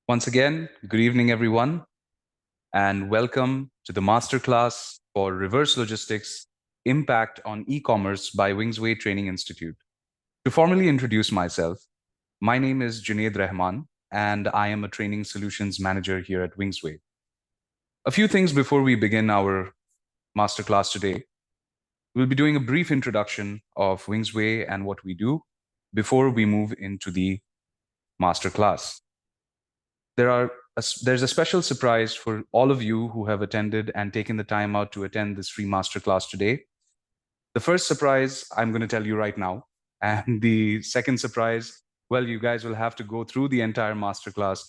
Once again, good evening, everyone, and welcome to the masterclass for Reverse Logistics Impact on E-commerce by WingsWay Training Institute. To formally introduce myself, my name is Junaid Rahman, and I am a training solutions manager here at WingsWay. A few things before we begin our masterclass today. We'll be doing a brief introduction of WingsWay and what we do before we move into the masterclass. There's a special surprise for all of you who have attended and taken the time out to attend this free masterclass today. The first surprise I'm going to tell you right now, and the second surprise, well, you guys will have to go through the entire masterclass,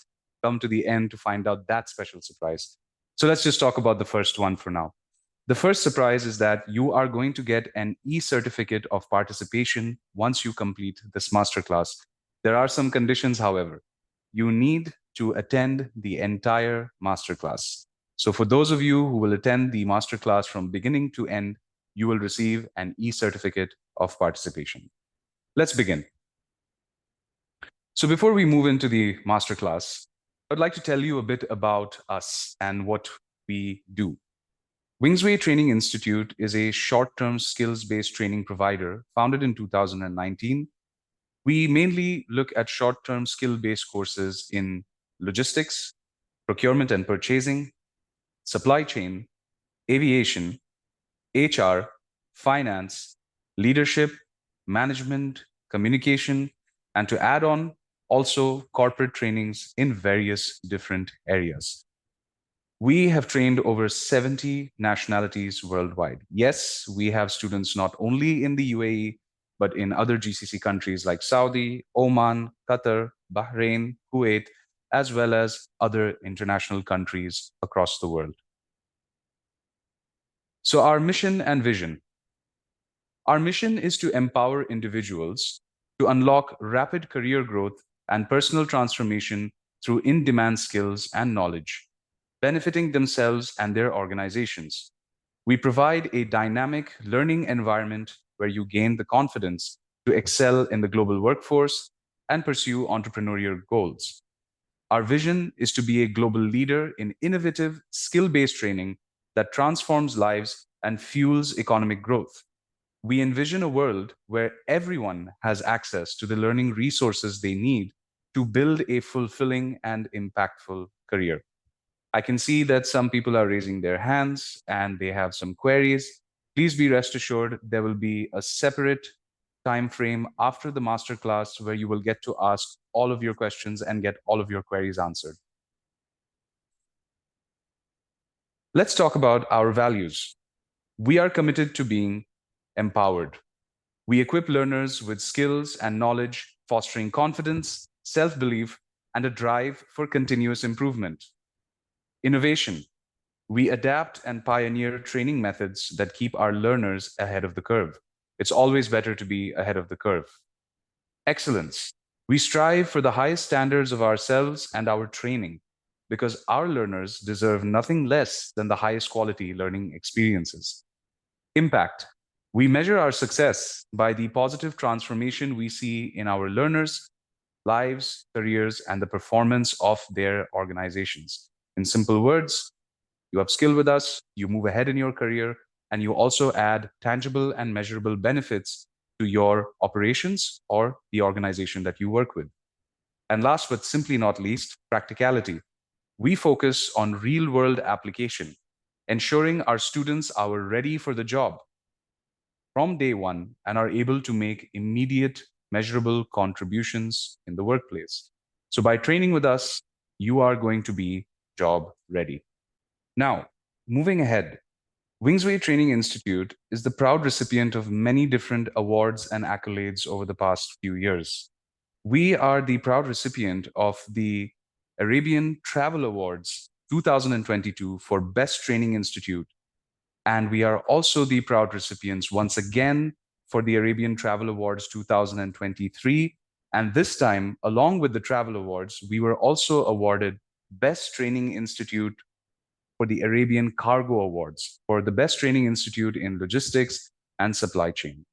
come to the end to find out that special surprise. So let's just talk about the first one for now. The first surprise is that you are going to get an e-certificate of participation once you complete this masterclass. There are some conditions, however. You need to attend the entire masterclass. So for those of you who will attend the masterclass from beginning to end, you will receive an e-certificate of participation. Let's begin. So before we move into the masterclass, I'd like to tell you a bit about us and what we do. WingsWay Training Institute is a short-term skills-based training provider founded in 2019. We mainly look at short-term skill-based courses in logistics, procurement and purchasing, supply chain, aviation, HR, finance, leadership, management, communication, and to add on, also corporate trainings in various different areas. We have trained over 70 nationalities worldwide. Yes, we have students not only in the UAE, but in other GCC countries like Saudi, Oman, Qatar, Bahrain, Kuwait, as well as other international countries across the world. So our mission and vision. Our mission is to empower individuals to unlock rapid career growth and personal transformation through in-demand skills and knowledge, benefiting themselves and their organizations. We provide a dynamic learning environment where you gain the confidence to excel in the global workforce and pursue entrepreneurial goals. Our vision is to be a global leader in innovative, skill-based training that transforms lives and fuels economic growth. We envision a world where everyone has access to the learning resources they need to build a fulfilling and impactful career. I can see that some people are raising their hands and they have some queries. Please be rest assured there will be a separate time frame after the masterclass where you will get to ask all of your questions and get all of your queries answered. Let's talk about our values. We are committed to being empowered. We equip learners with skills and knowledge, fostering confidence, self-belief, and a drive for continuous improvement. Innovation. We adapt and pioneer training methods that keep our learners ahead of the curve. It's always better to be ahead of the curve. Excellence. We strive for the highest standards of ourselves and our training because our learners deserve nothing less than the highest quality learning experiences. Impact. We measure our success by the positive transformation we see in our learners' lives, careers, and the performance of their organizations. In simple words, you upskill with us, you move ahead in your career, and you also add tangible and measurable benefits to your operations or the organization that you work with. And last but simply not least, practicality. We focus on real-world application, ensuring our students are ready for the job from day one and are able to make immediate, measurable contributions in the workplace. So by training with us, you are going to be job ready. Now, moving ahead, WingsWay Training Institute is the proud recipient of many different awards and accolades over the past few years. We are the proud recipient of the Arabian Travel Awards 2022 for Best Training Institute. And we are also the proud recipients once again for the Arabian Travel Awards 2023. And this time, along with the Travel Awards, we were also awarded Best Training Institute for the Arabian Cargo Awards for the Best Training Institute in Logistics and Supply Chain.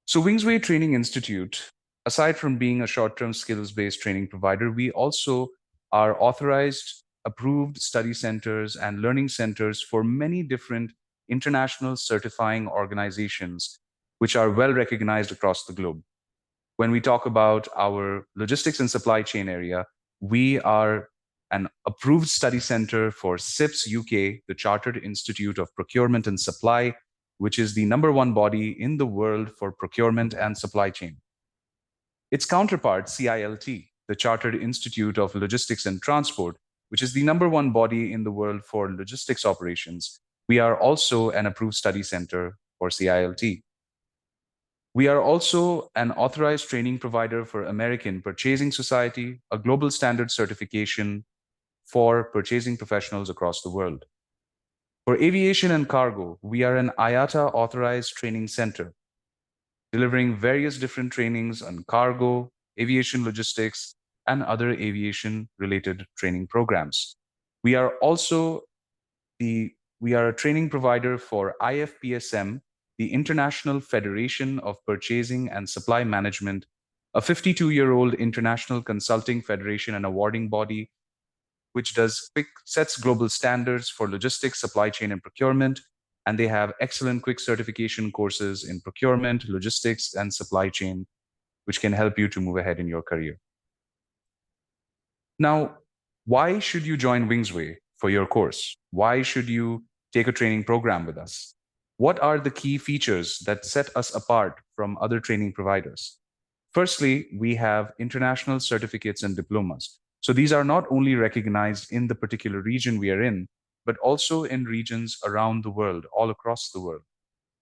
So WingsWay Training Institute Aside from being a short-term skills-based training provider, we also are authorized, approved study centers and learning centers for many different international certifying organizations, which are well recognized across the globe. When we talk about our logistics and supply chain area, we are an approved study center for CIPS UK, the Chartered Institute of Procurement and Supply, which is the number one body in the world for procurement and supply chain. Its counterpart, CILT, the Chartered Institute of Logistics and Transport, which is the number one body in the world for logistics operations, we are also an approved study center for CILT. We are also an authorized training provider for American Purchasing Society, a global standard certification for purchasing professionals across the world. For aviation and cargo, we are an IATA authorized training center, delivering various different trainings on cargo, aviation logistics, and other aviation-related training programs. We are also we are a training provider for IFPSM, the International Federation of Purchasing and Supply Management, a 52-year-old international consulting federation and awarding body, which sets global standards for logistics, supply chain, and procurement. And they have excellent quick certification courses in procurement, logistics, and supply chain, which can help you to move ahead in your career. Now, why should you join WingsWay for your course? Why should you take a training program with us? What are the key features that set us apart from other training providers? Firstly, we have international certificates and diplomas. So these are not only recognized in the particular region we are in, but also in regions around the world, all across the world.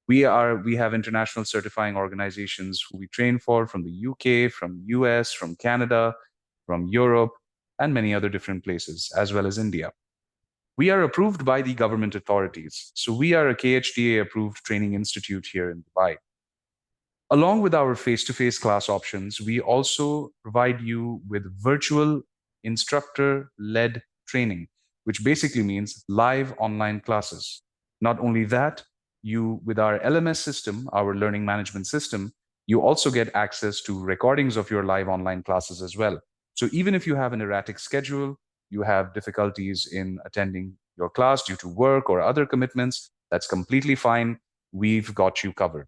We have international certifying organizations who we train for from the UK, from US, from Canada, from Europe, and many other different places, as well as India. We are approved by the government authorities. So we are a KHDA approved training institute here in Dubai. Along with our face-to-face class options, we also provide you with virtual instructor-led training, which basically means live online classes. Not only that, with our LMS system, our learning management system, you also get access to recordings of your live online classes as well. So even if you have an erratic schedule, you have difficulties in attending your class due to work or other commitments, that's completely fine. We've got you covered.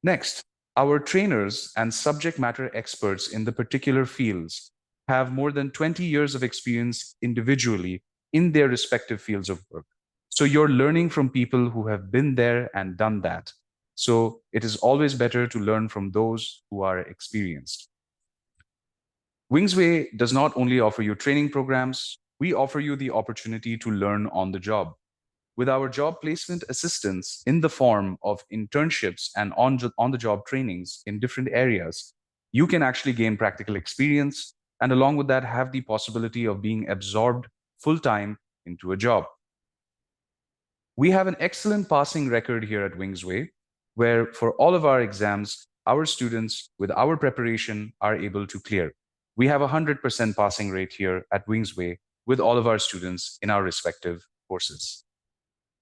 Next, our trainers and subject matter experts in the particular fields have more than 20 years of experience individually in their respective fields of work. So you're learning from people who have been there and done that. So it is always better to learn from those who are experienced. WingsWay does not only offer you training programs, we offer you the opportunity to learn on the job. With our job placement assistance in the form of internships and on-the-job trainings in different areas, you can actually gain practical experience and along with that have the possibility of being absorbed full-time into a job. We have an excellent passing record here at WingsWay, where for all of our exams, our students with our preparation are able to clear. We have a 100% passing rate here at WingsWay with all of our students in our respective courses.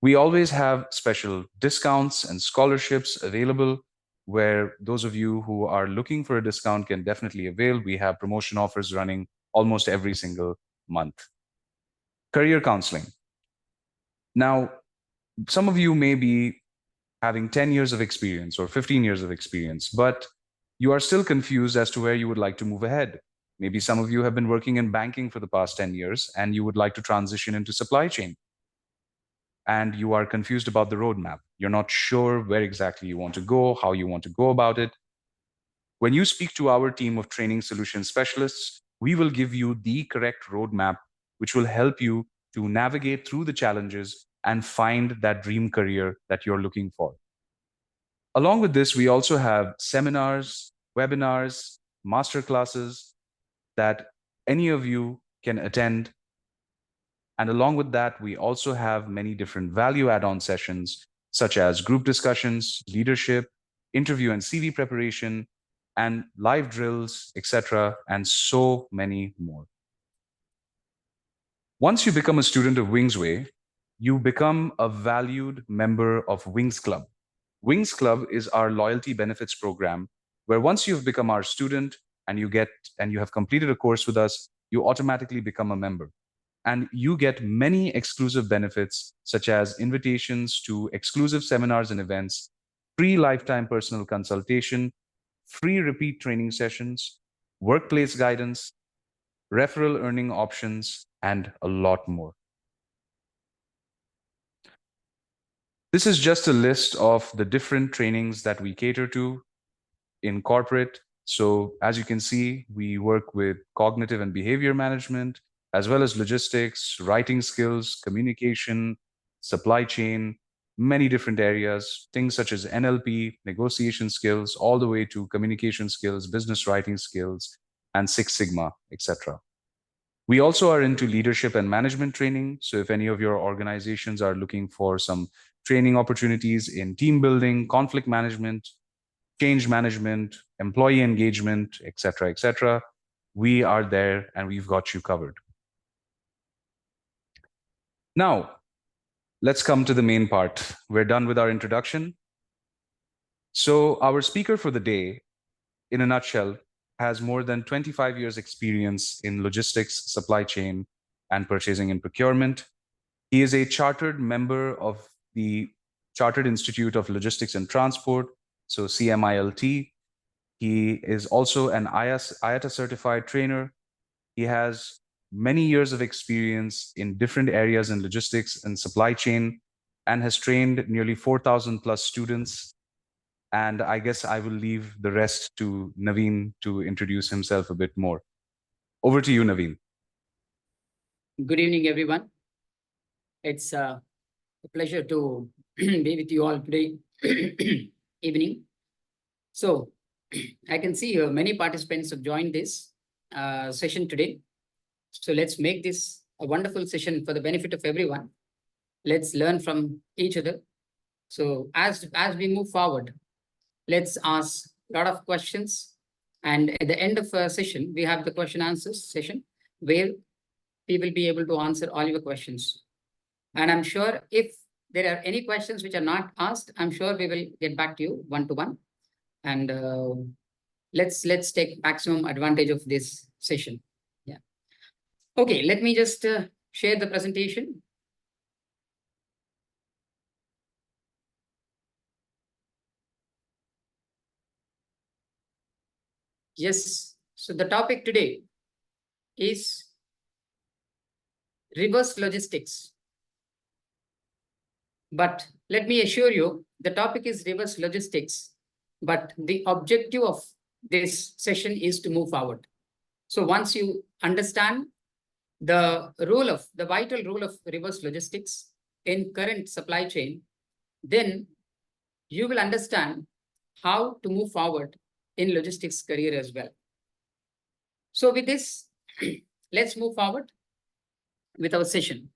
We always have special discounts and scholarships available where those of you who are looking for a discount can definitely avail. We have promotion offers running almost every single month. Career counseling. Now, some of you may be having 10 years of experience or 15 years of experience, but you are still confused as to where you would like to move ahead. Maybe some of you have been working in banking for the past 10 years and you would like to transition into supply chain. And you are confused about the roadmap. You're not sure where exactly you want to go, how you want to go about it. When you speak to our team of training solution specialists, we will give you the correct roadmap, which will help you to navigate through the challenges and find that dream career that you're looking for. Along with this, we also have seminars, webinars, masterclasses that any of you can attend. And along with that, we also have many different value add-on sessions, such as group discussions, leadership, interview and CV preparation, and live drills, etc., and so many more. Once you become a student of WingsWay, you become a valued member of Wings Club. Wings Club is our loyalty benefits program where once you've become our student and you have completed a course with us, you automatically become a member. And you get many exclusive benefits, such as invitations to exclusive seminars and events, free lifetime personal consultation, free repeat training sessions, workplace guidance, referral earning options, and a lot more. This is just a list of the different trainings that we cater to in corporate. So as you can see, we work with cognitive and behavior management, as well as logistics, writing skills, communication, supply chain, many different areas, things such as NLP, negotiation skills, all the way to communication skills, business writing skills, and Six Sigma, etc. We also are into leadership and management training. So if any of your organizations are looking for some training opportunities in team building, conflict management, change management, employee engagement, etc., we are there and we've got you covered. Now, let's come to the main part. We're done with our introduction. So our speaker for the day, in a nutshell, has more than 25 years experience in logistics, supply chain, and purchasing and procurement. He is a chartered member of the Chartered Institute of Logistics and Transport, so CMILT. He is also an IATA certified trainer. He has many years of experience in different areas in logistics and supply chain and has trained nearly 4,000 plus students. And I guess I will leave the rest to Naveen to introduce himself a bit more. Over to you, Naveen. Good evening, everyone. It's a pleasure to be with you all today evening. So I can see many participants have joined this session today. So let's make this a wonderful session for the benefit of everyone. Let's learn from each other. So as we move forward, let's ask a lot of questions. And at the end of a session, we have the question answers session where we will be able to answer all your questions. And I'm sure if there are any questions which are not asked, I'm sure we will get back to you one-to-one. And let's take maximum advantage of this session. Yeah. Okay, let me just share the presentation. Yes, so the topic today is reverse logistics. But let me assure you, the topic is reverse logistics, but the objective of this session is to move forward. So once you understand the vital role of reverse logistics in current supply chain, then you will understand how to move forward in logistics career as well. So with this, let's move forward with our session.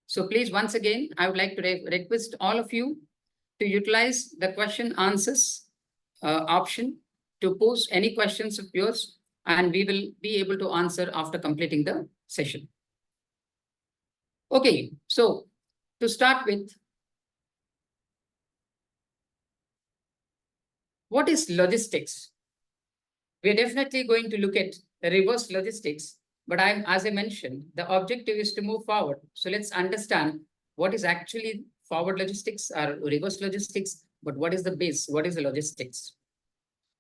So please, once again, I would like to request all of you to utilize the question answers option to post any questions of yours, and we will be able to answer after completing the session. Okay, so to start with, what is logistics? We're definitely going to look at reverse logistics, but as I mentioned, the objective is to move forward. So let's understand what is actually forward logistics or reverse logistics, but what is the base? What is the logistics?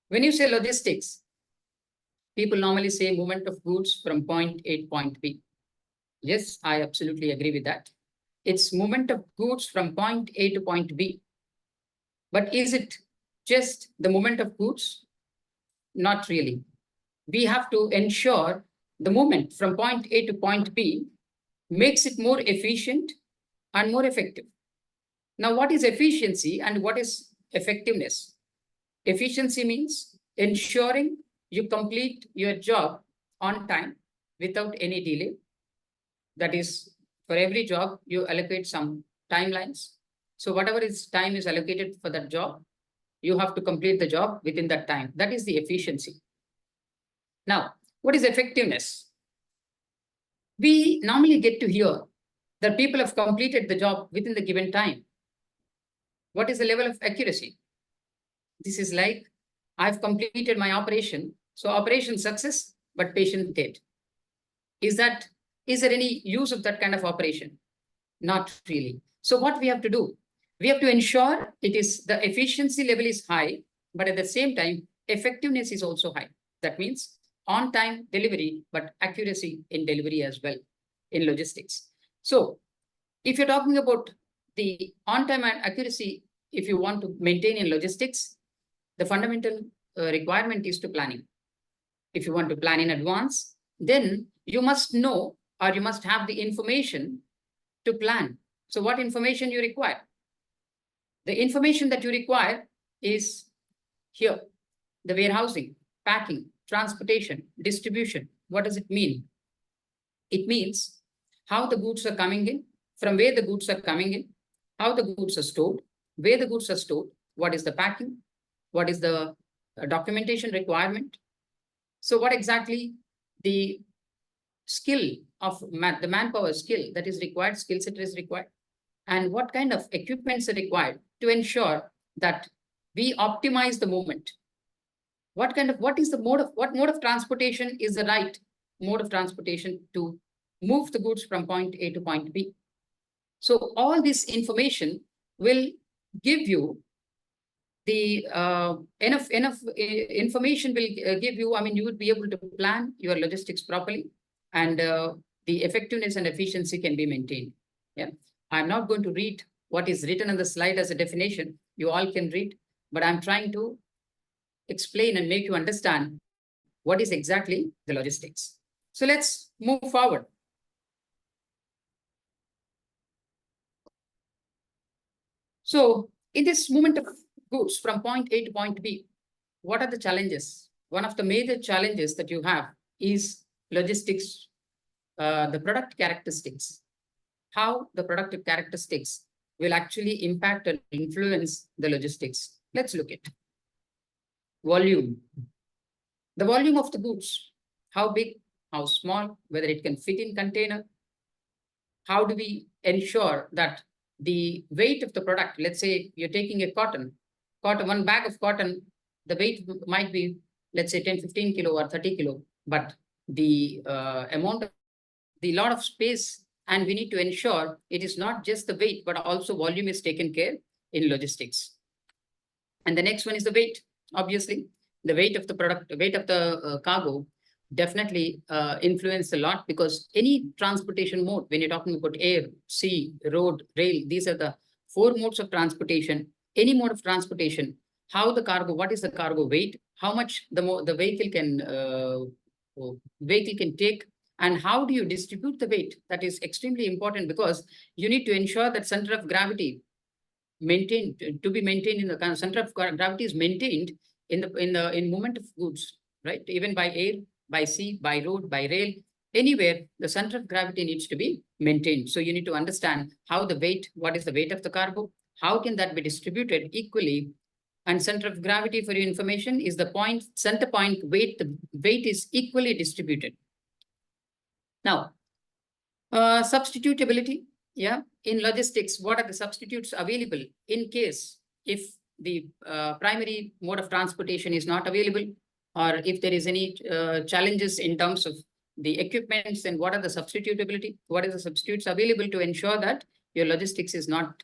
When you say logistics, people normally say movement of goods from point A to point B. Yes, I absolutely agree with that. It's movement of goods from point A to point B. But is it just the movement of goods? Not really. We have to ensure the movement from point A to point B makes it more efficient and more effective. Now, what is efficiency and what is effectiveness? Efficiency means ensuring you complete your job on time without any delay. That is, for every job, you allocate some timelines. So whatever time is allocated for that job, you have to complete the job within that time. That is the efficiency. Now, what is effectiveness? We normally get to hear that people have completed the job within the given time. What is the level of accuracy? This is like I've completed my operation. So operation success, but patient dead. Is there any use of that kind of operation? Not really. So what we have to do? We have to ensure the efficiency level is high, but at the same time, effectiveness is also high. That means on-time delivery, but accuracy in delivery as well in logistics. So if you're talking about the on-time and accuracy, if you want to maintain in logistics, the fundamental requirement is to planning. If you want to plan in advance, then you must know or you must have the information to plan. So what information you require? The information that you require is here, the warehousing, packing, transportation, distribution. What does it mean? It means how the goods are coming in, from where the goods are coming in, how the goods are stored, where the goods are stored, what is the packing, what is the documentation requirement. So what exactly the skill of the manpower skill that is required, skill set is required, and what kind of equipments are required to ensure that we optimize the movement. What mode of transportation is the right mode of transportation to move the goods from point A to point B. So all this information will give you the enough information will give you, you would be able to plan your logistics properly, and the effectiveness and efficiency can be maintained. Yeah, I'm not going to read what is written on the slide as a definition. You all can read, but I'm trying to explain and make you understand what is exactly the logistics. So let's move forward. So in this movement of goods from point A to point B, what are the challenges? One of the major challenges that you have is logistics, the product characteristics, how the product characteristics will actually impact and influence the logistics. Let's look at volume. The volume of the goods, how big, how small, whether it can fit in container. How do we ensure that the weight of the product, let's say you're taking a cotton, one bag of cotton, the weight might be, let's say 10, 15 kilo or 30 kilo, but the amount of the lot of space, and we need to ensure it is not just the weight, but also volume is taken care in logistics. And the next one is the weight. Obviously, the weight of the product, the weight of the cargo definitely influence a lot, because any transportation mode, when you're talking about air, sea, road, rail, these are the 4 modes of transportation. Any mode of transportation, how the cargo, what is the cargo weight, how much the vehicle can take, and how do you distribute the weight? That is extremely important, because you need to ensure that center of gravity maintained in the center of gravity is maintained in movement of goods, right? Even by air, by sea, by road, by rail, anywhere, the center of gravity needs to be maintained. So you need to understand how the weight, what is the weight of the cargo, how can that be distributed equally, and center of gravity, for your information, is the point, center point weight, the weight is equally distributed. Now, substitutability, yeah, in logistics, what are the substitutes available in case if the primary mode of transportation is not available, or if there is any challenges in terms of the equipments, and what are the substitutability, what is the substitutes available to ensure that your logistics is not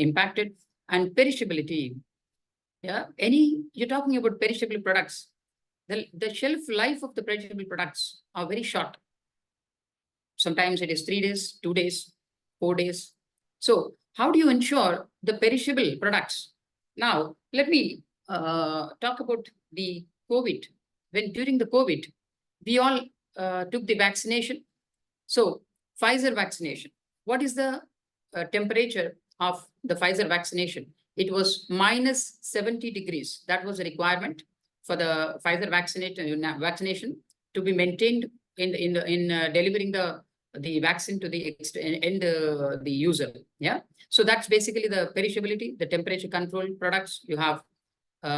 impacted. And perishability, yeah, you're talking about perishable products, the shelf life of the perishable products are very short. Sometimes it is 3 days, 2 days, 4 days. So how do you ensure the perishable products? Now, let me talk about the COVID. During the COVID, we all took the vaccination. So Pfizer vaccination, what is the temperature of the Pfizer vaccination? It was minus 70 degrees. That was a requirement for the Pfizer vaccination to be maintained in delivering the vaccine to the user. Yeah. So that's basically the perishability, the temperature controlled products. You have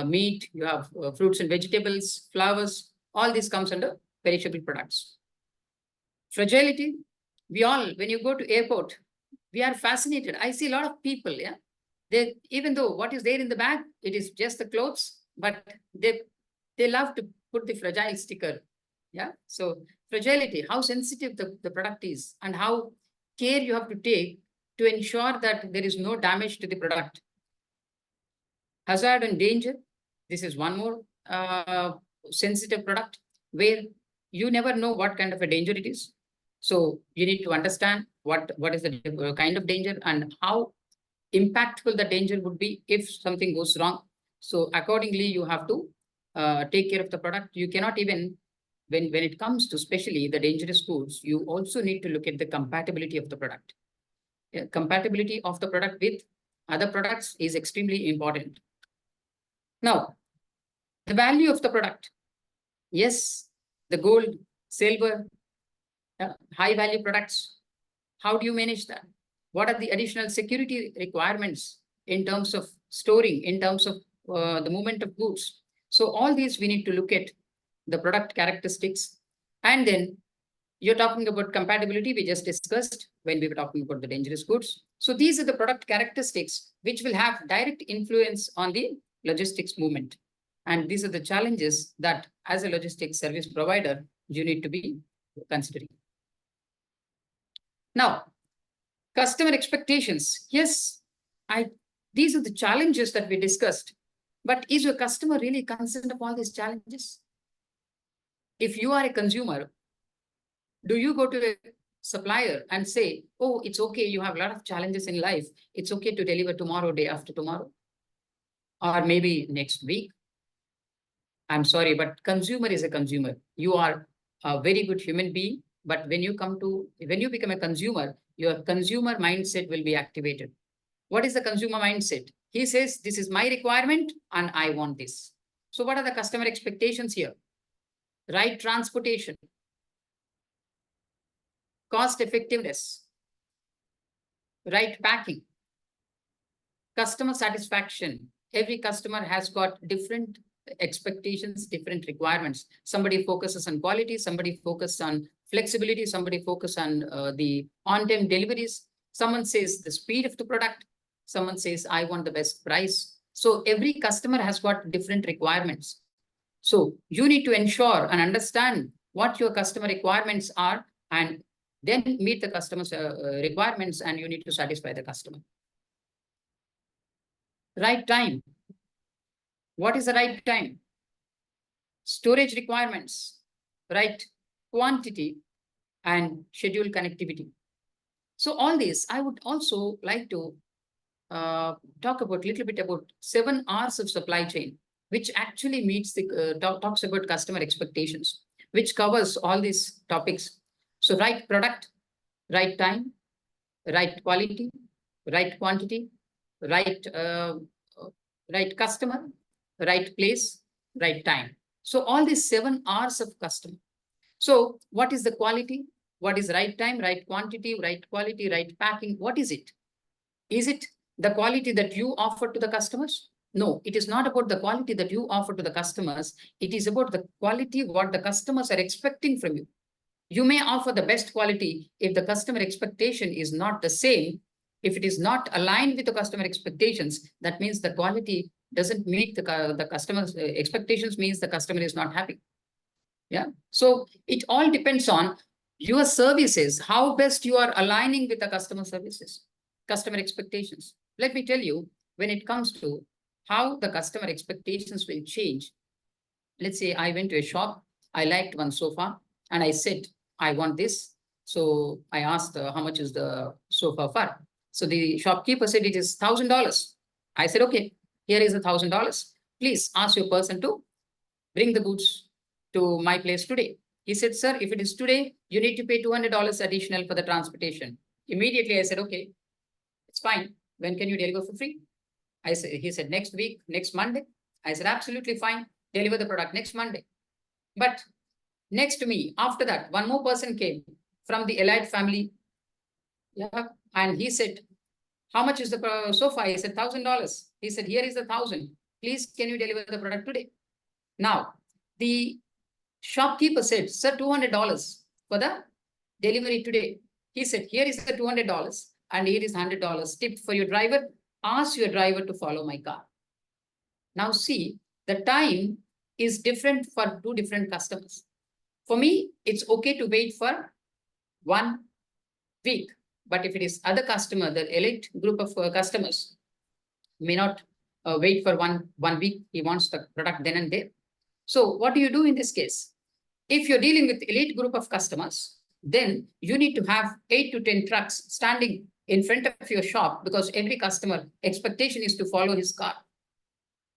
meat, you have fruits and vegetables, flowers, all this comes under perishable products. Fragility, when you go to airport, we are fascinated. I see a lot of people, yeah. Even though what is there in the bag, it is just the clothes, but they love to put the fragile sticker. Yeah. So fragility, how sensitive the product is, and how care you have to take to ensure that there is no damage to the product. Hazard and danger. This is one more sensitive product where you never know what kind of a danger it is. So you need to understand what is the kind of danger and how impactful the danger would be if something goes wrong. So accordingly, you have to take care of the product. You cannot even, when it comes to especially the dangerous goods, you also need to look at the compatibility of the product. Compatibility of the product with other products is extremely important. Now, the value of the product. Yes, the gold, silver, high value products. How do you manage that? What are the additional security requirements in terms of storing, in terms of the movement of goods? So all these we need to look at the product characteristics. And then you're talking about compatibility, we just discussed when we were talking about the dangerous goods. So these are the product characteristics which will have direct influence on the logistics movement. And these are the challenges that as a logistics service provider, you need to be considering. Now, customer expectations. Yes, these are the challenges that we discussed. But is your customer really concerned of all these challenges? If you are a consumer, do you go to a supplier and say, oh, it's okay, you have a lot of challenges in life. It's okay to deliver tomorrow, day after tomorrow, or maybe next week? I'm sorry, but consumer is a consumer. You are a very good human being, but when you become a consumer, your consumer mindset will be activated. What is the consumer mindset? He says, this is my requirement and I want this. So what are the customer expectations here? Right transportation, cost effectiveness, right packing, customer satisfaction. Every customer has got different expectations, different requirements. Somebody focuses on quality, somebody focuses on flexibility, somebody focuses on the on-time deliveries. Someone says the speed of the product. Someone says, I want the best price. So every customer has got different requirements. So you need to ensure and understand what your customer requirements are and then meet the customer's requirements, and you need to satisfy the customer. Right time. What is the right time? Storage requirements, right quantity, and schedule connectivity. So all this, I would also like to talk about a little bit about 7 R's of supply chain, which actually meets the talks about customer expectations, which covers all these topics. So right product, right time, right quality, right quantity, right right customer, right place, right time. So all these 7 R's of customer. So what is the quality? What is right time, right quantity, right quality, right packing? What is it? Is it the quality that you offer to the customers? No, it is not about the quality that you offer to the customers. It is about the quality what the customers are expecting from you. You may offer the best quality if the customer expectation is not the same. If it is not aligned with the customer expectations, that means the quality doesn't meet the customer's expectations, means the customer is not happy. Yeah. So it all depends on your services, how best you are aligning with the customer services, customer expectations. Let me tell you, when it comes to how the customer expectations will change. Let's say I went to a shop, I liked one sofa, and I said, I want this. So I asked, how much is the sofa for? So the shopkeeper said, it is $1,000. I said, okay, here is $1,000. Please ask your person to bring the goods to my place today. He said, sir, if it is today, you need to pay $200 additional for the transportation. Immediately I said, okay, it's fine. When can you deliver for free? He said, next week, next Monday. I said, absolutely fine. Deliver the product next Monday. But next to me, after that, one more person came from the Elite family. Yeah. And he said, how much is the sofa? I said, $1,000. He said, here is the 1,000. Please, can you deliver the product today? Now, the shopkeeper said, sir, $200 for the delivery today. He said, here is the $200 and here is $100 tip for your driver. Ask your driver to follow my car. Now see, the time is different for two different customers. For me, it's okay to wait for 1 week. But if it is other customer, the elite group of customers may not wait for one week. He wants the product then and there. So what do you do in this case? If you're dealing with elite group of customers, then you need to have 8 to 10 trucks standing in front of your shop, because every customer expectation is to follow his car.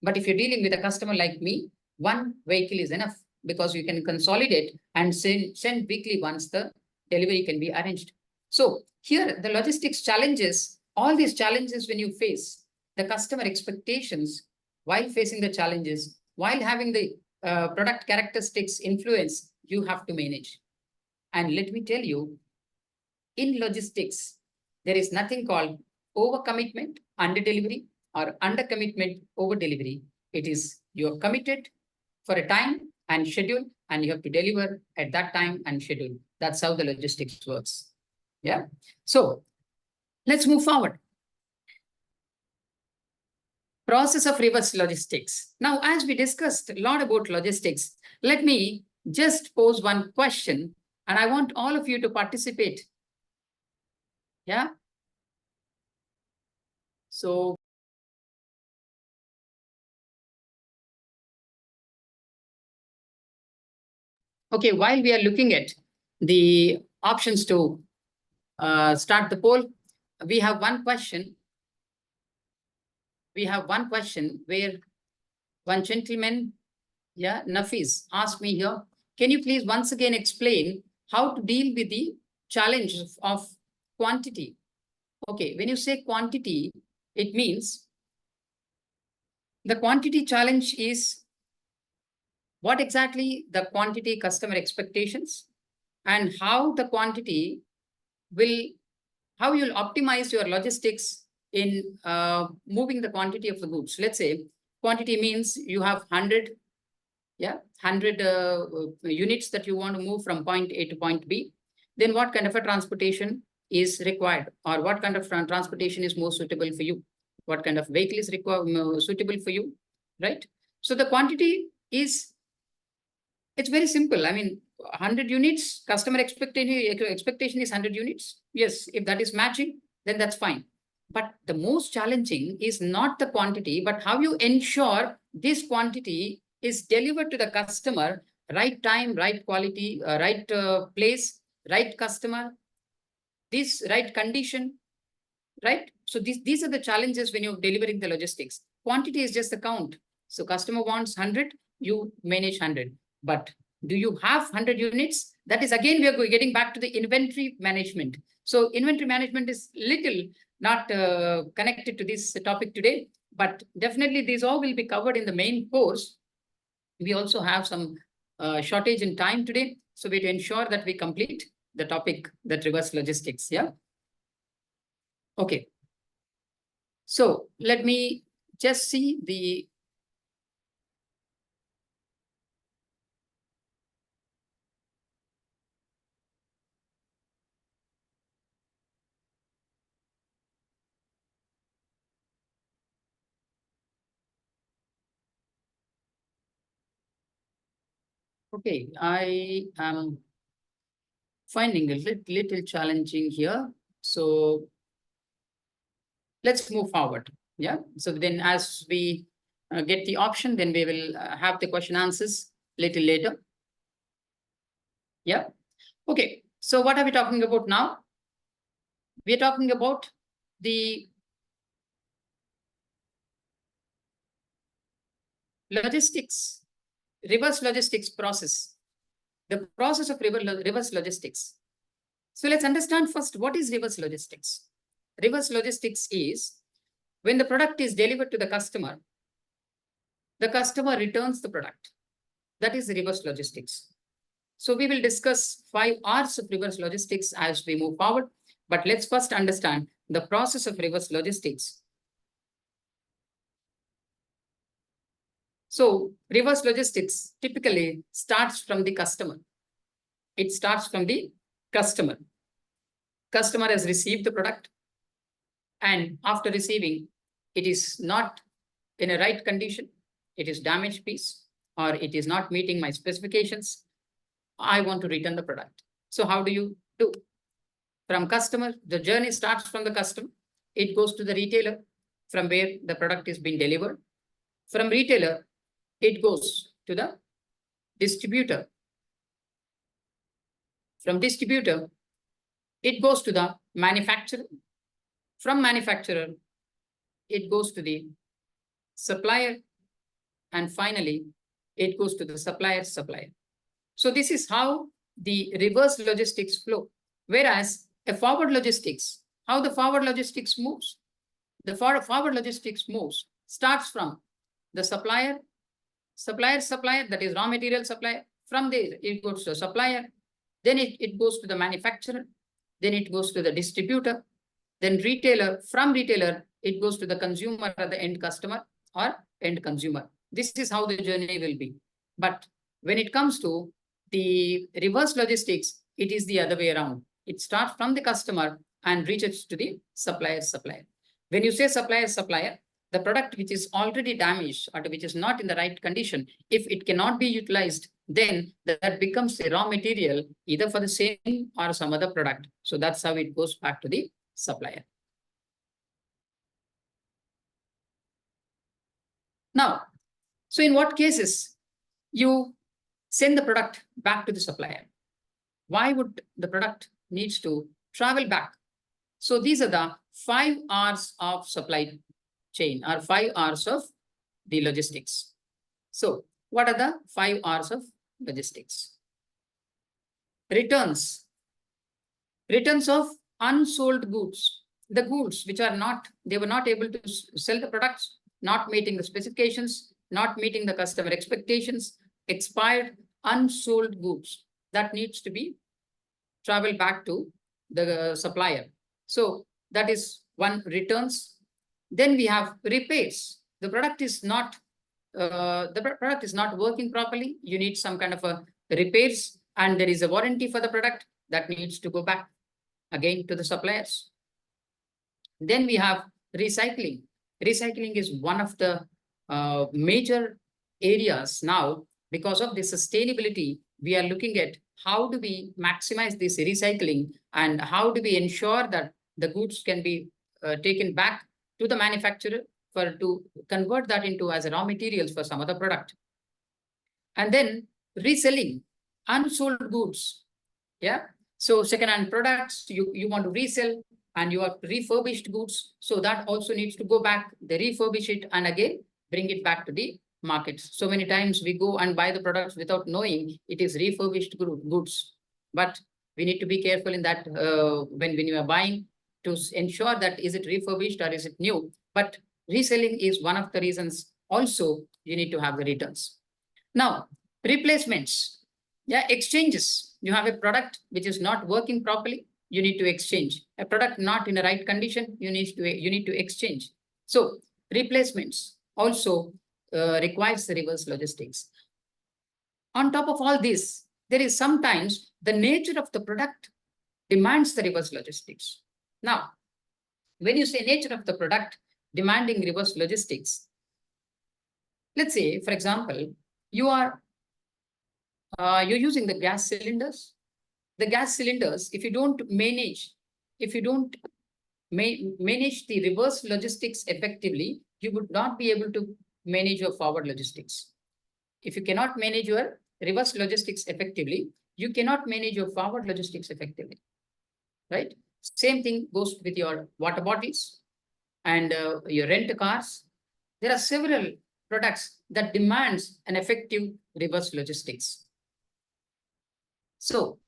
But if you're dealing with a customer like me, one vehicle is enough, because you can consolidate and send weekly once the delivery can be arranged. So here the logistics challenges, all these challenges when you face the customer expectations while facing the challenges, while having the product characteristics influence, you have to manage. And let me tell you, in logistics, there is nothing called overcommitment, under delivery, or under commitment, over delivery. It is you're committed for a time and schedule, and you have to deliver at that time and schedule. That's how the logistics works. Yeah. So let's move forward. Process of reverse logistics. Now, as we discussed a lot about logistics, let me just pose one question, and I want all of you to participate. Yeah. So, okay, while we are looking at the options to start the poll, we have one question. We have one question where one gentleman, yeah, Nafis, asked me here, can you please once again explain how to deal with the challenge of quantity? Okay, when you say quantity, it means the quantity challenge is what exactly the quantity customer expectations, and how the quantity will, how you'll optimize your logistics in moving the quantity of the goods. Let's say quantity means you have 100, yeah, 100 units that you want to move from point A to point B. Then what kind of a transportation is required, or what kind of transportation is more suitable for you? What kind of vehicle is suitable for you, right? So the quantity is, it's very simple. I mean, 100 units, customer expectation is 100 units. Yes, if that is matching, then that's fine. But the most challenging is not the quantity, but how you ensure this quantity is delivered to the customer, right time, right quality, right place, right customer, this right condition, right? So these are the challenges when you're delivering the logistics. Quantity is just the count. So customer wants 100, you manage 100. But do you have 100 units? That is, again, we are getting back to the inventory management. So inventory management is little not connected to this topic today, but definitely these all will be covered in the main course. We also have some shortage in time today. So we to ensure that we complete the topic, that reverse logistics, yeah? Okay. So let me just see the okay, I am finding a little challenging here. So let's move forward. Yeah. So then as we get the option, then we will have the question answers little later. Yeah. Okay. So what are we talking about now? We are talking about the logistics, reverse logistics process, the process of reverse logistics. So let's understand first, what is reverse logistics? Reverse logistics is when the product is delivered to the customer returns the product. That is reverse logistics. So we will discuss 5 R's of reverse logistics as we move forward. But let's first understand the process of reverse logistics. So reverse logistics typically starts from the customer. It starts from the customer. Customer has received the product, and after receiving, it is not in a right condition. it is damaged piece, or it is not meeting my specifications, I want to return the product. So how do you do? From customer, the journey starts from the customer. It goes to the retailer from where the product is being delivered. From retailer, it goes to the distributor. From distributor, it goes to the manufacturer. From manufacturer, it goes to the supplier. And finally, it goes to the supplier's supplier. So this is how the reverse logistics flow. Whereas a forward logistics, how the forward logistics moves? The forward logistics moves starts from the supplier, that is raw material supplier. From there, it goes to the supplier. Then it goes to the manufacturer. Then it goes to the distributor. Then retailer. From retailer, it goes to the consumer or the end customer or end consumer. This is how the journey will be. But when it comes to the reverse logistics, it is the other way around. It starts from the customer and reaches to the supplier's supplier. When you say supplier's supplier, the product which is already damaged or which is not in the right condition, if it cannot be utilized, then that becomes a raw material either for the same or some other product. So that's how it goes back to the supplier. Now, so in what cases you send the product back to the supplier? Why would the product needs to travel back? So these are the 5 R's of supply chain, or 5 R's of the logistics. So what are the 5 R's of logistics? Returns. Returns of unsold goods. The goods which are not, they were not able to sell the products, not meeting the specifications, not meeting the customer expectations, expired, unsold goods that needs to be travel back to the supplier. So that is one, returns. Then we have repairs. The product is not working properly. You need some kind of a repairs, and there is a warranty for the product that needs to go back again to the suppliers. Then we have recycling. Recycling is one of the major areas now. Because of the sustainability, we are looking at how do we maximize this recycling and how do we ensure that the goods can be taken back to the manufacturer to convert that into as a raw materials for some other product. And then reselling unsold goods. Yeah. So second-hand products, you want to resell and you have refurbished goods. So that also needs to go back, they refurbish it and again, bring it back to the markets. So many times we go and buy the products without knowing it is refurbished goods. But we need to be careful in that when you are buying, to ensure that is it refurbished or is it new. But reselling is one of the reasons also you need to have the returns. Now, replacements. Yeah, exchanges. You have a product which is not working properly, you need to exchange. A product not in the right condition, you need to exchange. So replacements also requires the reverse logistics. On top of all this, there is sometimes the nature of the product demands the reverse logistics. Now, when you say nature of the product demanding reverse logistics, let's say, for example, you're using the gas cylinders. The gas cylinders, if you don't manage the reverse logistics effectively, you would not be able to manage your forward logistics. If you cannot manage your reverse logistics effectively, you cannot manage your forward logistics effectively, right? Same thing goes with your water bottles and your rent cars. There are several products that demands an effective reverse logistics. So,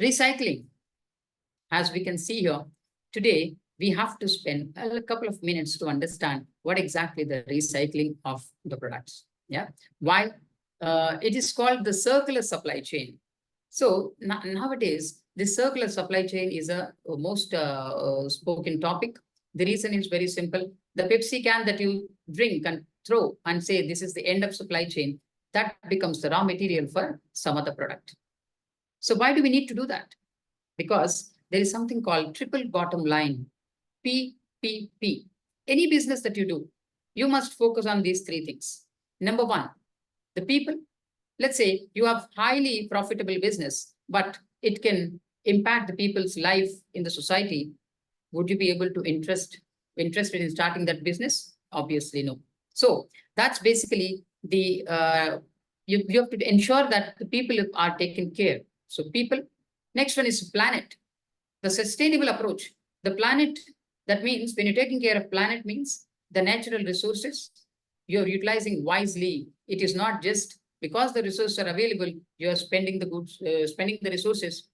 recycling, as we can see here, today, we have to spend a couple of minutes to understand what exactly the recycling of the products. Yeah, why it is called the circular supply chain. So nowadays, the circular supply chain is a most spoken topic. The reason is very simple. The Pepsi can that you drink and throw and say this is the end of supply chain, that becomes the raw material for some other product. So why do we need to do that? Because there is something called triple bottom line, PPP. Any business that you do, you must focus on these three things. Number one, the people. Let's say you have highly profitable business, but it can impact the people's life in the society. Would you be able to interested in starting that business? Obviously, no. So that's basically the you have to ensure that the people are taken care. So people. Next one is planet. The sustainable approach. The planet, that means when you're taking care of planet means the natural resources, you're utilizing wisely. It is not just because the resources are available, you're spending the goods, spending the resources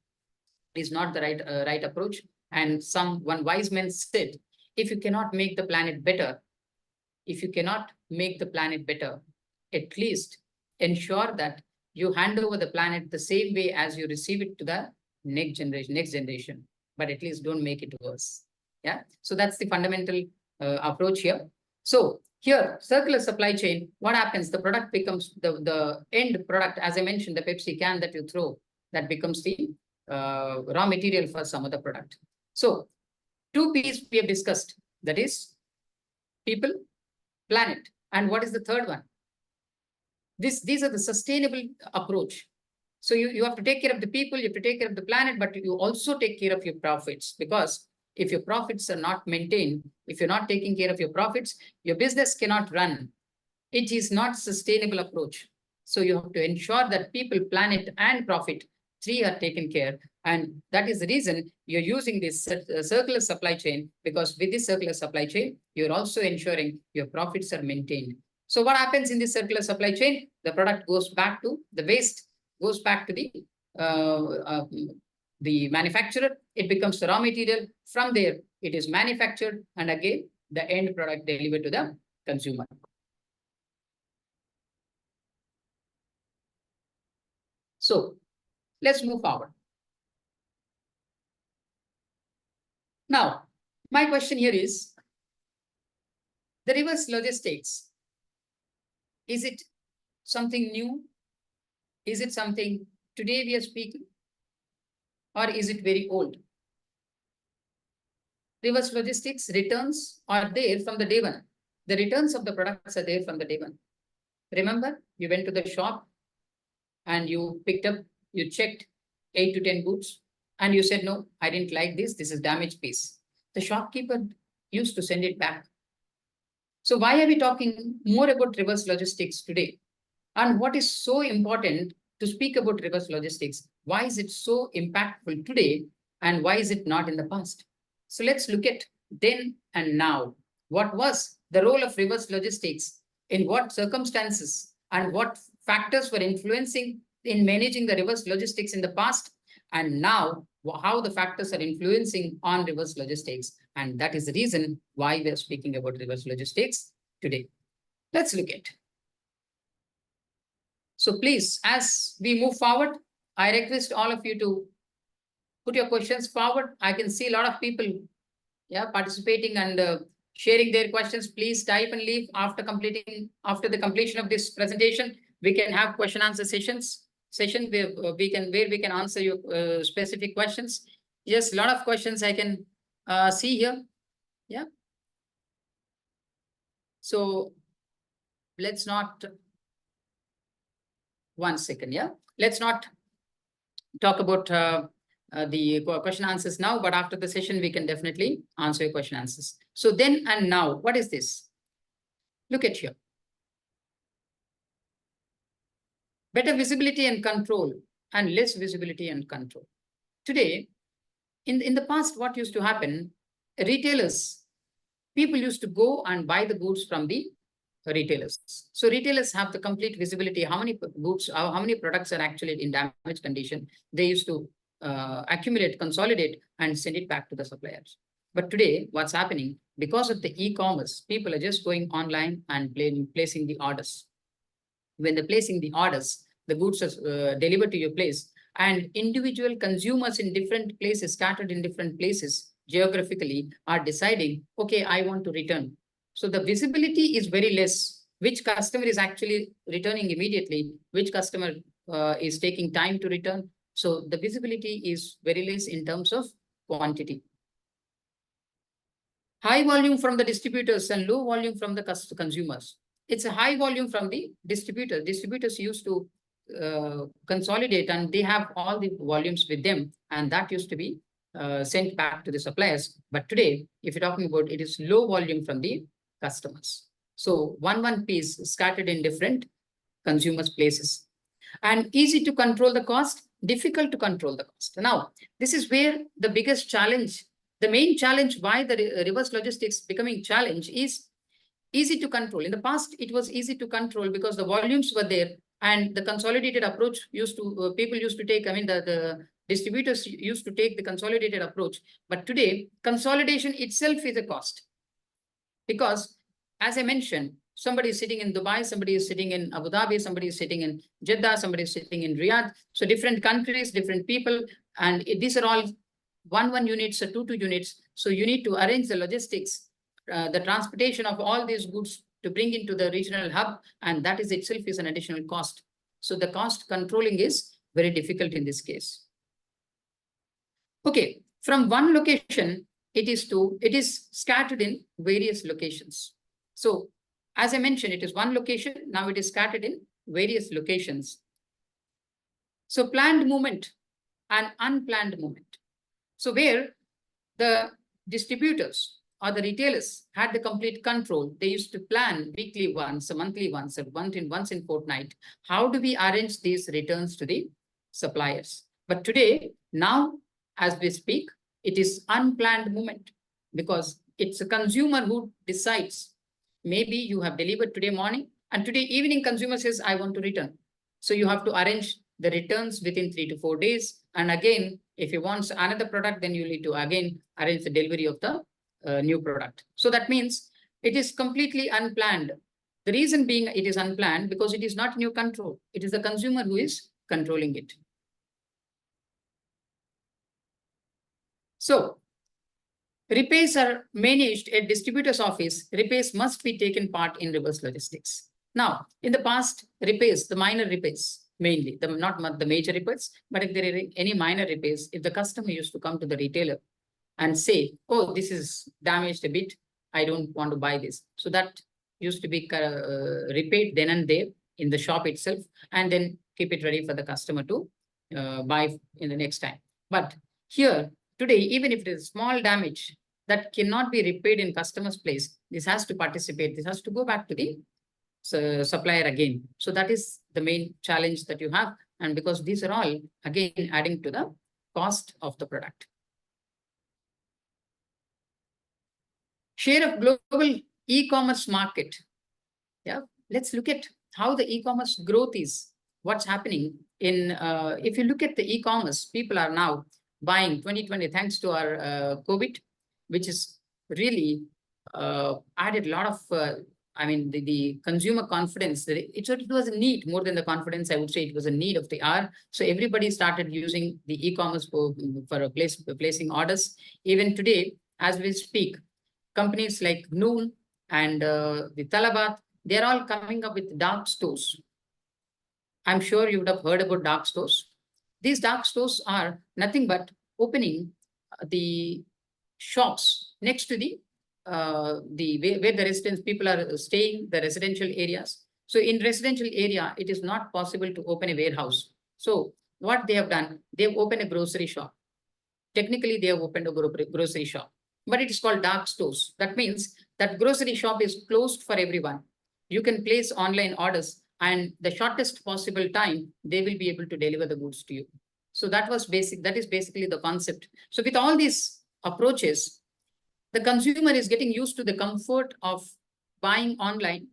is not the right approach. And one wise man said, if you cannot make the planet better, if you cannot make the planet better, at least ensure that you hand over the planet the same way as you receive it to the next generation, but at least don't make it worse. Yeah. So that's the fundamental approach here. So here, circular supply chain, what happens? The product becomes the end product, as I mentioned, the Pepsi can that you throw, that becomes the raw material for some other product. So two P's we have discussed, that is people, planet. And what is the third one? These are the sustainable approach. So you have to take care of the people, you have to take care of the planet, but you also take care of your profits, because if your profits are not maintained, if you're not taking care of your profits, your business cannot run. It is not sustainable approach. So you have to ensure that people, planet, and profit, three are taken care. And that is the reason you're using this circular supply chain, because with this circular supply chain, you're also ensuring your profits are maintained. So what happens in this circular supply chain? The product goes back to the waste, goes back to the manufacturer. It becomes the raw material. From there, it is manufactured, and again, the end product delivered to the consumer. So let's move forward. Now, my question here is, the reverse logistics, is it something new? Is it something today we are speaking? Or is it very old? Reverse logistics returns are there from the day one. The returns of the products are there from the day one. Remember, you went to the shop and you picked up, you checked 8 to 10 goods, and you said, no, I didn't like this. This is damaged piece. The shopkeeper used to send it back. So why are we talking more about reverse logistics today? And what is so important to speak about reverse logistics? Why is it so impactful today, and why is it not in the past? So let's look at then and now. What was the role of reverse logistics? In what circumstances and what factors were influencing in managing the reverse logistics in the past? And now, how the factors are influencing on reverse logistics. And that is the reason why we're speaking about reverse logistics today. Let's look at. So please, as we move forward, I request all of you to put your questions forward. I can see a lot of people participating and sharing their questions. Please type and leave after the completion of this presentation. We can have question answer session where we can answer your specific questions. Yes, a lot of questions I can see here. Yeah. So let's not, one second. Yeah. Let's not talk about the question answers now, but after the session, we can definitely answer your question answers. So then and now, what is this? Look at here. Better visibility and control, and less visibility and control. Today, in the past, what used to happen, retailers, people used to go and buy the goods from the retailers. So retailers have the complete visibility, how many goods, how many products are actually in damaged condition. They used to accumulate, consolidate, and send it back to the suppliers. But today, what's happening, because of the e-commerce, people are just going online and placing the orders. When they're placing the orders, the goods are delivered to your place, and individual consumers in different places, scattered in different places geographically, are deciding, okay, I want to return. So the visibility is very less. Which customer is actually returning immediately? Which customer is taking time to return? So the visibility is very less in terms of quantity. high volume from the distributors and low volume from the consumers. It's a high volume from the distributors. Distributors used to consolidate and they have all the volumes with them, and that used to be sent back to the suppliers. But today, if you're talking about, it is low volume from the customers. So one piece scattered in different consumers' places. And easy to control the cost, difficult to control the cost. Now, this is where the biggest challenge, the main challenge why the reverse logistics becoming challenge is easy to control. In the past, it was easy to control because the volumes were there and the consolidated approach used to, people used to take, I mean, the distributors used to take the consolidated approach. But today, consolidation itself is a cost. Because as I mentioned, somebody is sitting in Dubai, somebody is sitting in Abu Dhabi, somebody is sitting in Jeddah, somebody is sitting in Riyadh. So different countries, different people, and these are all one units or two units. So you need to arrange the logistics, the transportation of all these goods to bring into the regional hub, and that is itself is an additional cost. So the cost controlling is very difficult in this case. Okay, from one location, it is scattered in various locations. So as I mentioned, it is one location, now it is scattered in various locations. So planned movement and unplanned movement. So where the distributors or the retailers had the complete control, they used to plan weekly once, a monthly once, once in fortnight. How do we arrange these returns to the suppliers? But today, now, as we speak, it is unplanned movement because it's a consumer who decides. Maybe you have delivered today morning and today evening consumer says, I want to return. So you have to arrange the returns within 3 to 4 days. And again, if you want another product, then you need to again arrange the delivery of the new product. So that means it is completely unplanned. The reason being it is unplanned because it is not in your control. It is the consumer who is controlling it. So repairs are managed at distributor's office. Repairs must be taken part in reverse logistics. Now, in the past, repairs, the minor repairs, mainly, not the major repairs, but if there are any minor repairs, if the customer used to come to the retailer and say, oh, this is damaged a bit, I don't want to buy this. So that used to be repaired then and there in the shop itself, and then keep it ready for the customer to buy in the next time. But here, today, even if it is small damage that cannot be repaired in customer's place, this has to participate, this has to go back to the supplier again. So that is the main challenge that you have. And because these are all, again, adding to the cost of the product. Share of global e-commerce market. Yeah, let's look at how the e-commerce growth is, what's happening in, if you look at the e-commerce, people are now buying 2020, thanks to our COVID, which is really added a lot of, I mean, the consumer confidence. It was a need more than the confidence. I would say it was a need of the hour. So everybody started using the e-commerce for placing orders. Even today, as we speak, companies like Noon and the Talabat, they're all coming up with dark stores. I'm sure you would have heard about dark stores. These dark stores are nothing but opening the shops next to the where the residents, people are staying, the residential areas. So in residential area, it is not possible to open a warehouse. So what they have done, they've opened a grocery shop. Technically, they have opened a grocery shop, but it is called dark stores. That means that grocery shop is closed for everyone. You can place online orders and the shortest possible time, they will be able to deliver the goods to you. So that was basic. That is basically the concept. So with all these approaches, the consumer is getting used to the comfort of buying online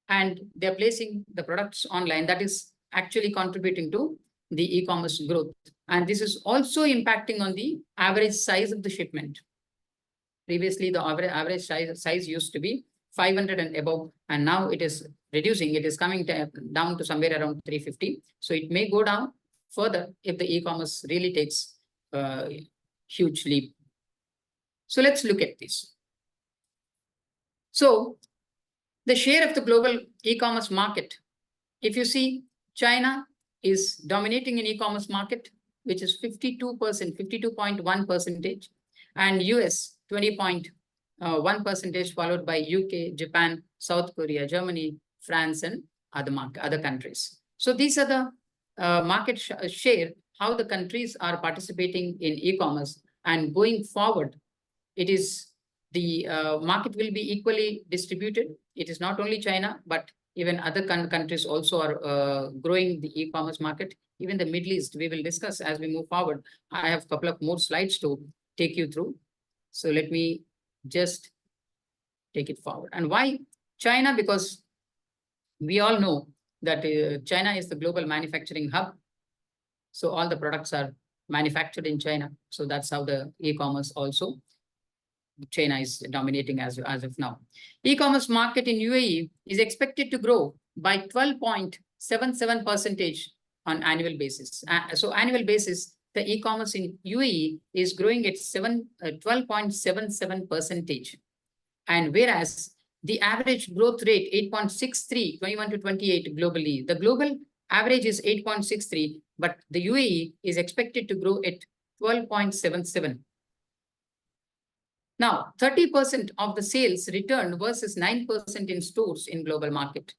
and they're placing the products online. That is actually contributing to the e-commerce growth. And this is also impacting on the average size of the shipment. Previously, the average size used to be 500 and above, and now it is reducing. It is coming down to somewhere around 350. So it may go down further if the e-commerce really takes a huge leap. So let's look at this. So the share of the global e-commerce market, if you see, China is dominating in e-commerce market, which is 52%, 52.1%, and US 20.8%. 1%, followed by UK, Japan, South Korea, Germany, France, and other countries. So these are the market share, how the countries are participating in e-commerce. And going forward, it is the market will be equally distributed. It is not only China, but even other countries also are growing the e-commerce market. Even the Middle East, we will discuss as we move forward. I have a couple of more slides to take you through. So let me just take it forward. And why China? Because we all know that China is the global manufacturing hub. So all the products are manufactured in China. So that's how the e-commerce also, China is dominating as of now. E-commerce market in UAE is expected to grow by 12.77% on annual basis. So annual basis, the e-commerce in UAE is growing at 12.77%. And whereas the average growth rate, 8.63, 21 to 28 globally. The global average is 8.63, but the UAE is expected to grow at 12.77. Now, 30% of the sales returned versus 9% in stores in global market.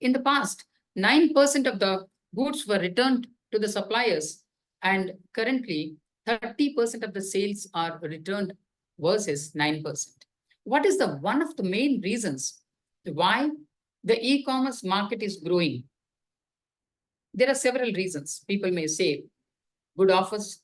In the past, 9% of the goods were returned to the suppliers, and currently 30% of the sales are returned versus 9%. What is the one of the main reasons why the e-commerce market is growing? There are several reasons. People may say good offers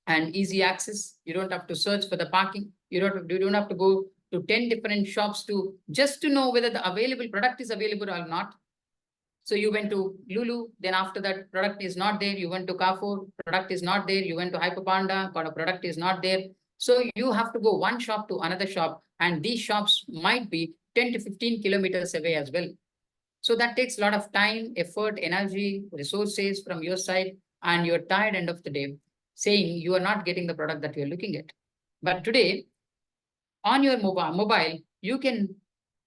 and easy access. You don't have to search for the parking. You don't have to go to 10 different shops just to know whether the available product is available or not. So you went to Lulu, then after that product is not there. You went to Carrefour, product is not there. You went to Hyperpanda, got a product is not there. So you have to go one shop to another shop, and these shops might be 10 to 15 kilometers away as well. So that takes a lot of time, effort, energy, resources from your side, and you're tired end of the day saying you are not getting the product that you're looking at. But today, on your mobile, you can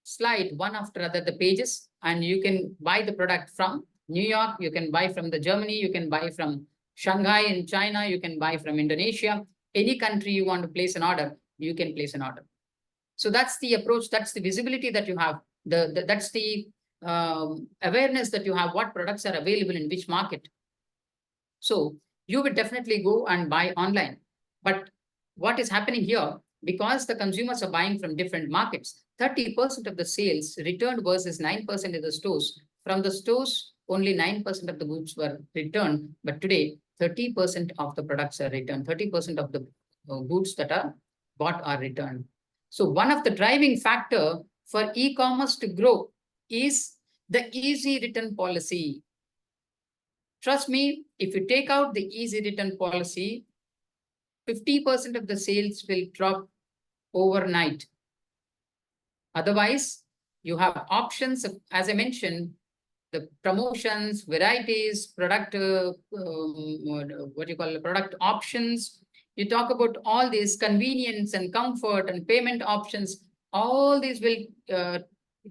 slide one after other the pages, and you can buy the product from New York, you can buy from the Germany, you can buy from Shanghai in China, you can buy from Indonesia. Any country you want to place an order, you can place an order. So that's the approach, that's the visibility that you have, that's the awareness that you have, what products are available in which market. So you would definitely go and buy online. But what is happening here, because the consumers are buying from different markets, 30% of the sales returned versus 9% in the stores. From the stores, only 9% of the goods were returned. But today, 30% of the products are returned. 30% of the goods that are bought are returned. So one of the driving factor for e-commerce to grow is the easy return policy. Trust me, if you take out the easy return policy, 50% of the sales will drop overnight. Otherwise, you have options of, as I mentioned, the promotions, varieties, product, product options. You talk about all these convenience and comfort and payment options. All these will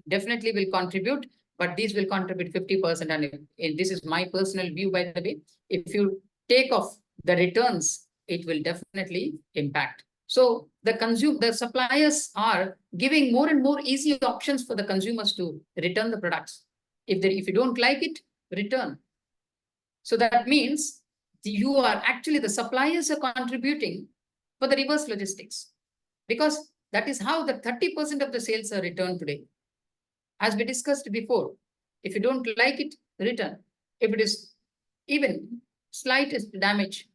definitely will contribute, but these will contribute 50%. And this is my personal view, by the way. If you take off the returns, it will definitely impact. So the suppliers are giving more and more easy options for the consumers to return the products. If you don't like it, return. So that means you are actually, the suppliers are contributing for the reverse logistics, because that is how the 30% of the sales are returned today. As we discussed before, if you don't like it, return. If it is even slightest damage,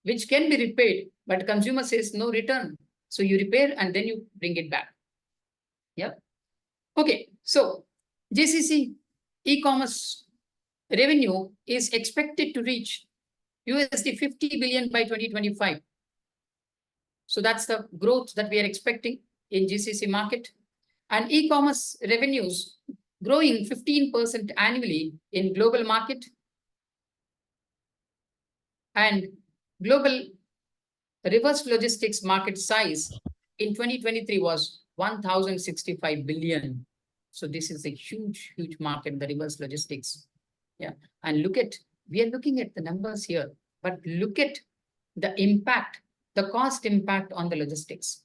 which can be repaired, but consumer says no, return. So you repair and then you bring it back. Yep. Okay, so GCC e-commerce revenue is expected to reach USD 50 billion by 2025. So that's the growth that we are expecting in GCC market. And e-commerce revenues growing 15% annually in global market. And global reverse logistics market size in 2023 was 1,065 billion. So this is a huge, huge market, the reverse logistics. Yeah. And we are looking at the numbers here, but look at the impact, the cost impact on the logistics.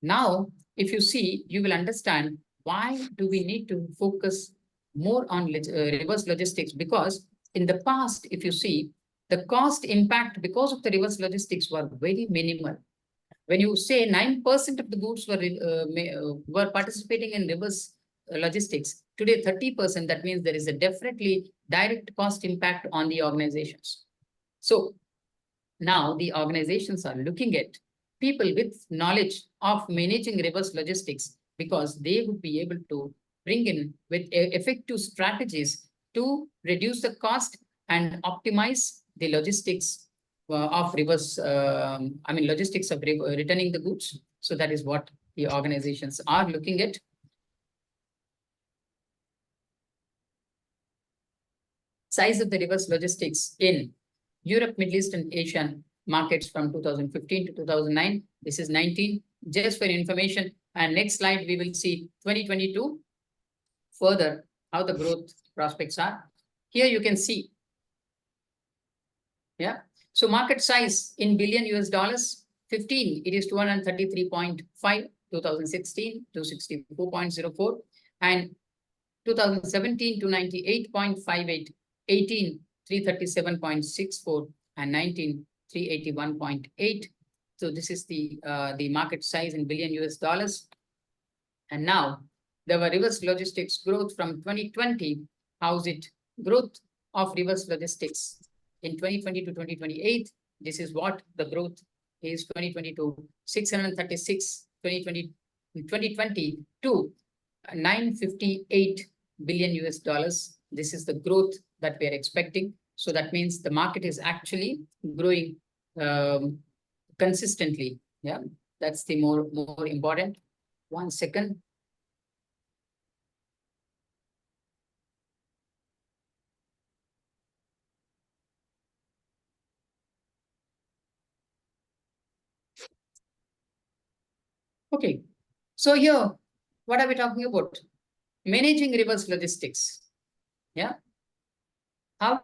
Now, if you see, you will understand why do we need to focus more on reverse logistics, because in the past, if you see, the cost impact because of the reverse logistics were very minimal. When you say 9% of the goods were participating in reverse logistics, today 30%, that means there is a definitely direct cost impact on the organizations. So now the organizations are looking at people with knowledge of managing reverse logistics, because they would be able to bring in with effective strategies to reduce the cost and optimize the logistics of reverse, logistics of returning the goods. So that is what the organizations are looking at. Size of the reverse logistics in Europe, Middle East, and Asian markets from 2015 to 2009. This is 19, just for information. And next slide, we will see 2022, further how the growth prospects are. Here you can see, yeah. So market size in billion US dollars, 15, it is 233.5, 2016 to 64.04, and 2017 to 98.58, 18, 337.64, and 19, 381.8. So this is the market size in billion US dollars. And now the reverse logistics growth from 2020, how's it? Growth of reverse logistics in 2020 to 2028. This is what the growth is. 2022, 636, 2020 to 958 billion US dollars. This is the growth that we are expecting. So that means the market is actually growing consistently. Yeah, that's the more important. 1 second. Okay, so here, what are we talking about? Managing reverse logistics. Yeah, how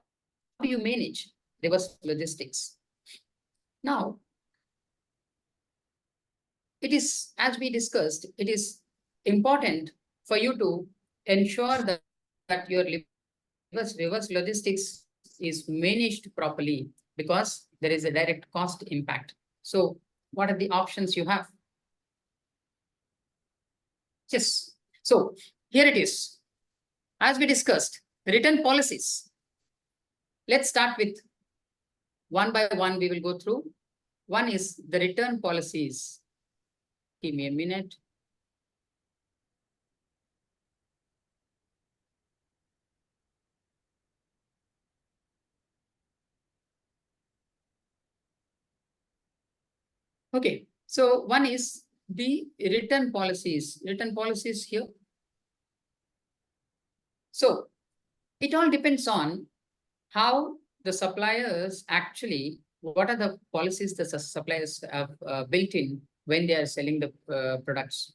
do you manage reverse logistics? Now, it is, as we discussed, it is important for you to ensure that your reverse logistics is managed properly, because there is a direct cost impact. So what are the options you have? Yes. So here it is. As we discussed, return policies. Let's start with one by one, we will go through. One is the return policies. Give me a minute. Okay, so one is the return policies. Return policies here. So it all depends on how the suppliers actually, what are the policies the suppliers have built in when they are selling the products.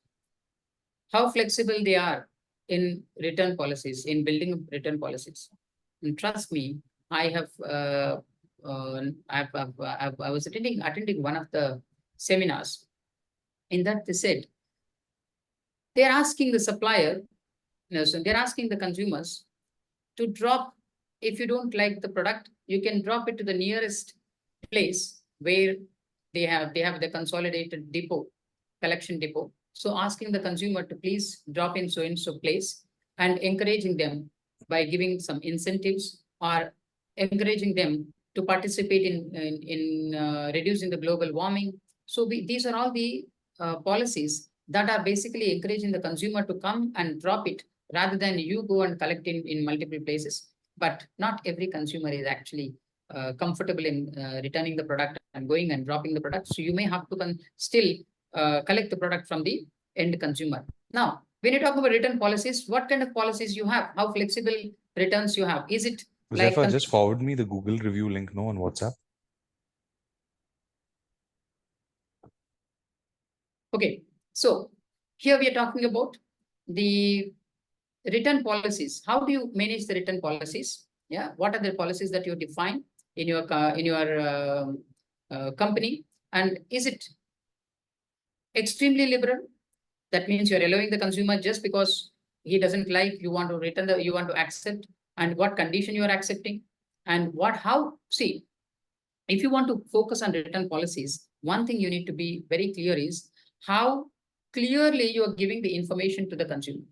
How flexible they are in return policies, in building return policies. And trust me, I was attending one of the seminars. In that they said, they're asking the supplier, so they're asking the consumers to drop, if you don't like the product, you can drop it to the nearest place where they have the consolidated depot, collection depot. So asking the consumer to please drop in so-and-so place, and encouraging them by giving some incentives, or encouraging them to participate in reducing the global warming. So these are all the policies that are basically encouraging the consumer to come and drop it, rather than you go and collect in multiple places. But not every consumer is actually comfortable in returning the product and going and dropping the product. So you may have to still collect the product from the end consumer. Now, when you talk about return policies, what kind of policies you have? How flexible returns you have? Is it like... Zephyr, just forward me the Google review link on WhatsApp. Okay, so here we are talking about the return policies. How do you manage the return policies? Yeah, what are the policies that you define in your company, and is it Extremely liberal, that means you're allowing the consumer just because he doesn't like, you want to return you want to accept, and what condition you are accepting, and how. See, if you want to focus on return policies, one thing you need to be very clear is how clearly you are giving the information to the consumer,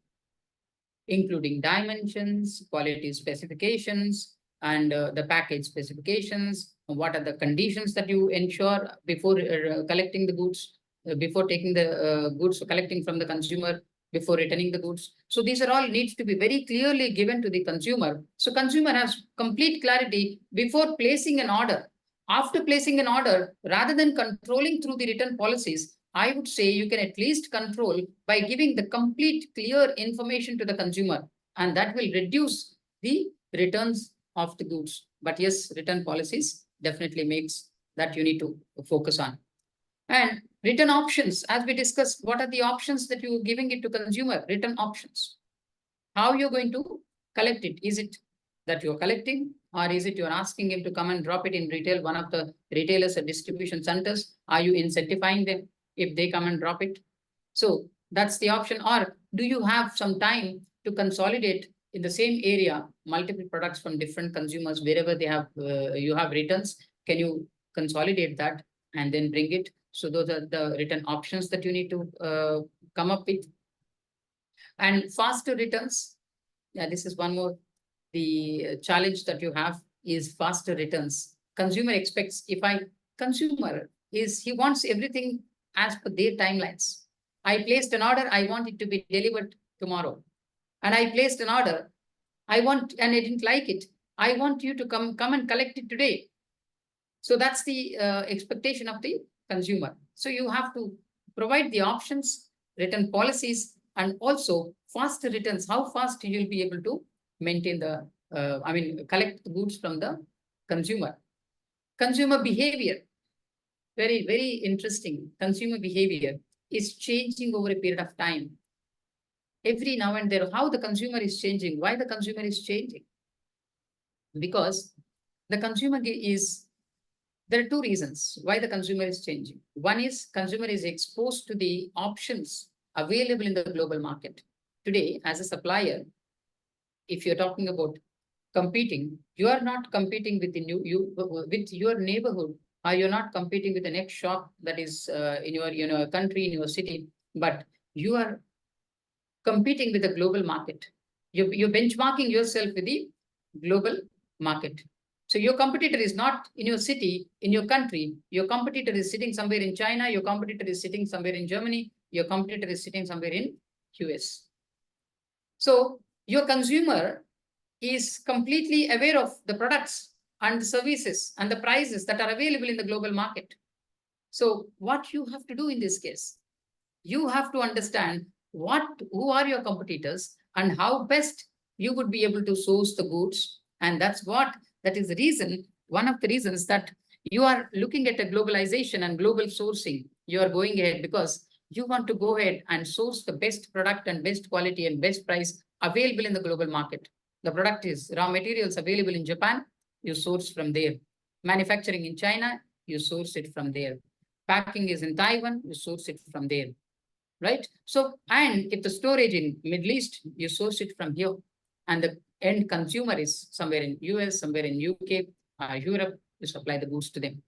including dimensions, quality specifications, and the package specifications. What are the conditions that you ensure before collecting the goods, before taking the goods, collecting from the consumer, before returning the goods. So these are all needs to be very clearly given to the consumer. So consumer has complete clarity before placing an order. After placing an order, rather than controlling through the return policies, I would say you can at least control by giving the complete clear information to the consumer, and that will reduce the returns of the goods. But yes, return policies definitely makes that you need to focus on. And return options, as we discussed, what are the options that you are giving it to consumer? Return options. How you're going to collect it? Is it that you're collecting, or is it you're asking him to come and drop it in retail, one of the retailers or distribution centers? Are you incentivizing them if they come and drop it? So that's the option. Or do you have some time to consolidate in the same area multiple products from different consumers wherever they have you have returns? Can you consolidate that and then bring it? So those are the return options that you need to come up with. And faster returns. Yeah, this is one more. The challenge that you have is faster returns. Consumer expects, consumer he wants everything as per their timelines. I placed an order, I want it to be delivered tomorrow. And I placed an order, and I didn't like it. I want you to come and collect it today. So that's the expectation of the consumer. So you have to provide the options, return policies, and also faster returns. How fast you'll be able to maintain collect the goods from the consumer. Consumer behavior, very, very interesting. Consumer behavior is changing over a period of time. Every now and then, how the consumer is changing, why the consumer is changing? Because the consumer there are two reasons why the consumer is changing. One is consumer is exposed to the options available in the global market. Today, as a supplier, if you're talking about competing, you are not competing with with your neighborhood, or you're not competing with the next shop that is in your country, in your city, but you are competing with the global market. You're benchmarking yourself with the global market. So your competitor is not in your city, in your country. Your competitor is sitting somewhere in China. Your competitor is sitting somewhere in Germany. Your competitor is sitting somewhere in US. So your consumer is completely aware of the products and the services and the prices that are available in the global market. So what you have to do in this case, you have to understand who are your competitors and how best you would be able to source the goods. And that is the reason, one of the reasons that you are looking at a globalization and global sourcing. You are going ahead because you want to go ahead and source the best product and best quality and best price available in the global market. The product is raw materials available in Japan, you source from there. Manufacturing in China, you source it from there. Packing is in Taiwan, you source it from there. Right? So, and if the storage in Middle East, you source it from here. And the end consumer is somewhere in US, somewhere in UK, Europe, you supply the goods to them.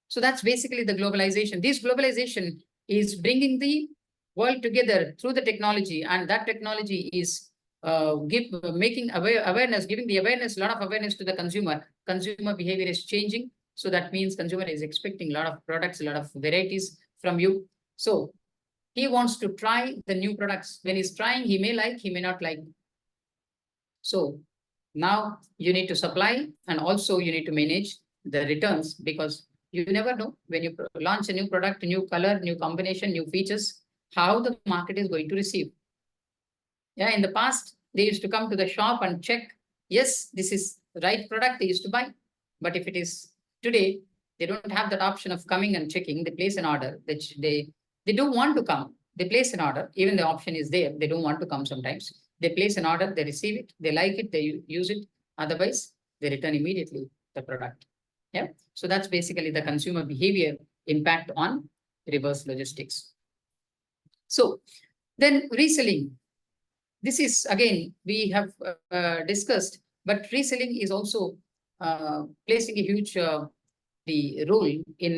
So that's basically the globalization. This globalization is bringing the world together through the technology, and that technology is making awareness, giving the awareness, a lot of awareness to the consumer. Consumer behavior is changing. So that means consumer is expecting a lot of products, a lot of varieties from you. So he wants to try the new products. When he's trying, he may like, he may not like. So now you need to supply, and also you need to manage the returns, because you never know when you launch a new product, new color, new combination, new features, how the market is going to receive. Yeah, in the past, they used to come to the shop and check, yes, this is the right product they used to buy. But if it is today, they don't have that option of coming and checking. They place an order, which they don't want to come. They place an order, even the option is there. They don't want to come sometimes. They place an order, they receive it, they like it, they use it. Otherwise, they return immediately the product. Yeah. So that's basically the consumer behavior impact on reverse logistics. So then reselling. This is again, we have discussed, but reselling is also placing a huge the role in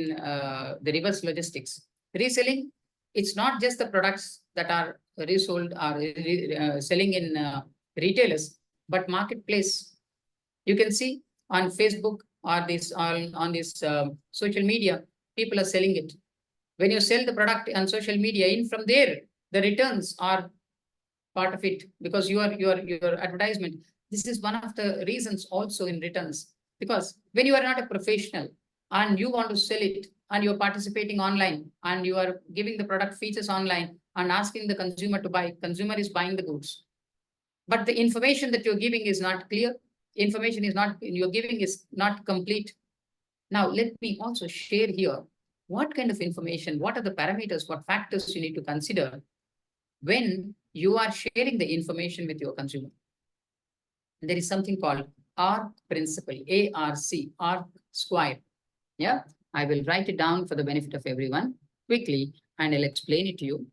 the reverse logistics. Reselling, it's not just the products that are resold or selling in retailers, but marketplace. You can see on Facebook or this on this social media, people are selling it. When you sell the product on social media, in from there, the returns are part of it, because your advertisement. This is one of the reasons also in returns, because when you are not a professional and you want to sell it and you're participating online and you are giving the product features online and asking the consumer to buy, consumer is buying the goods, but the information that you're giving is not clear, information is not you're giving is not complete. Now let me also share here what kind of information, what are the parameters, what factors you need to consider when you are sharing the information with your consumer. There is something called ARC principle, A-R-C, ARC square. Yeah, I will write it down for the benefit of everyone quickly, and I'll explain it to you.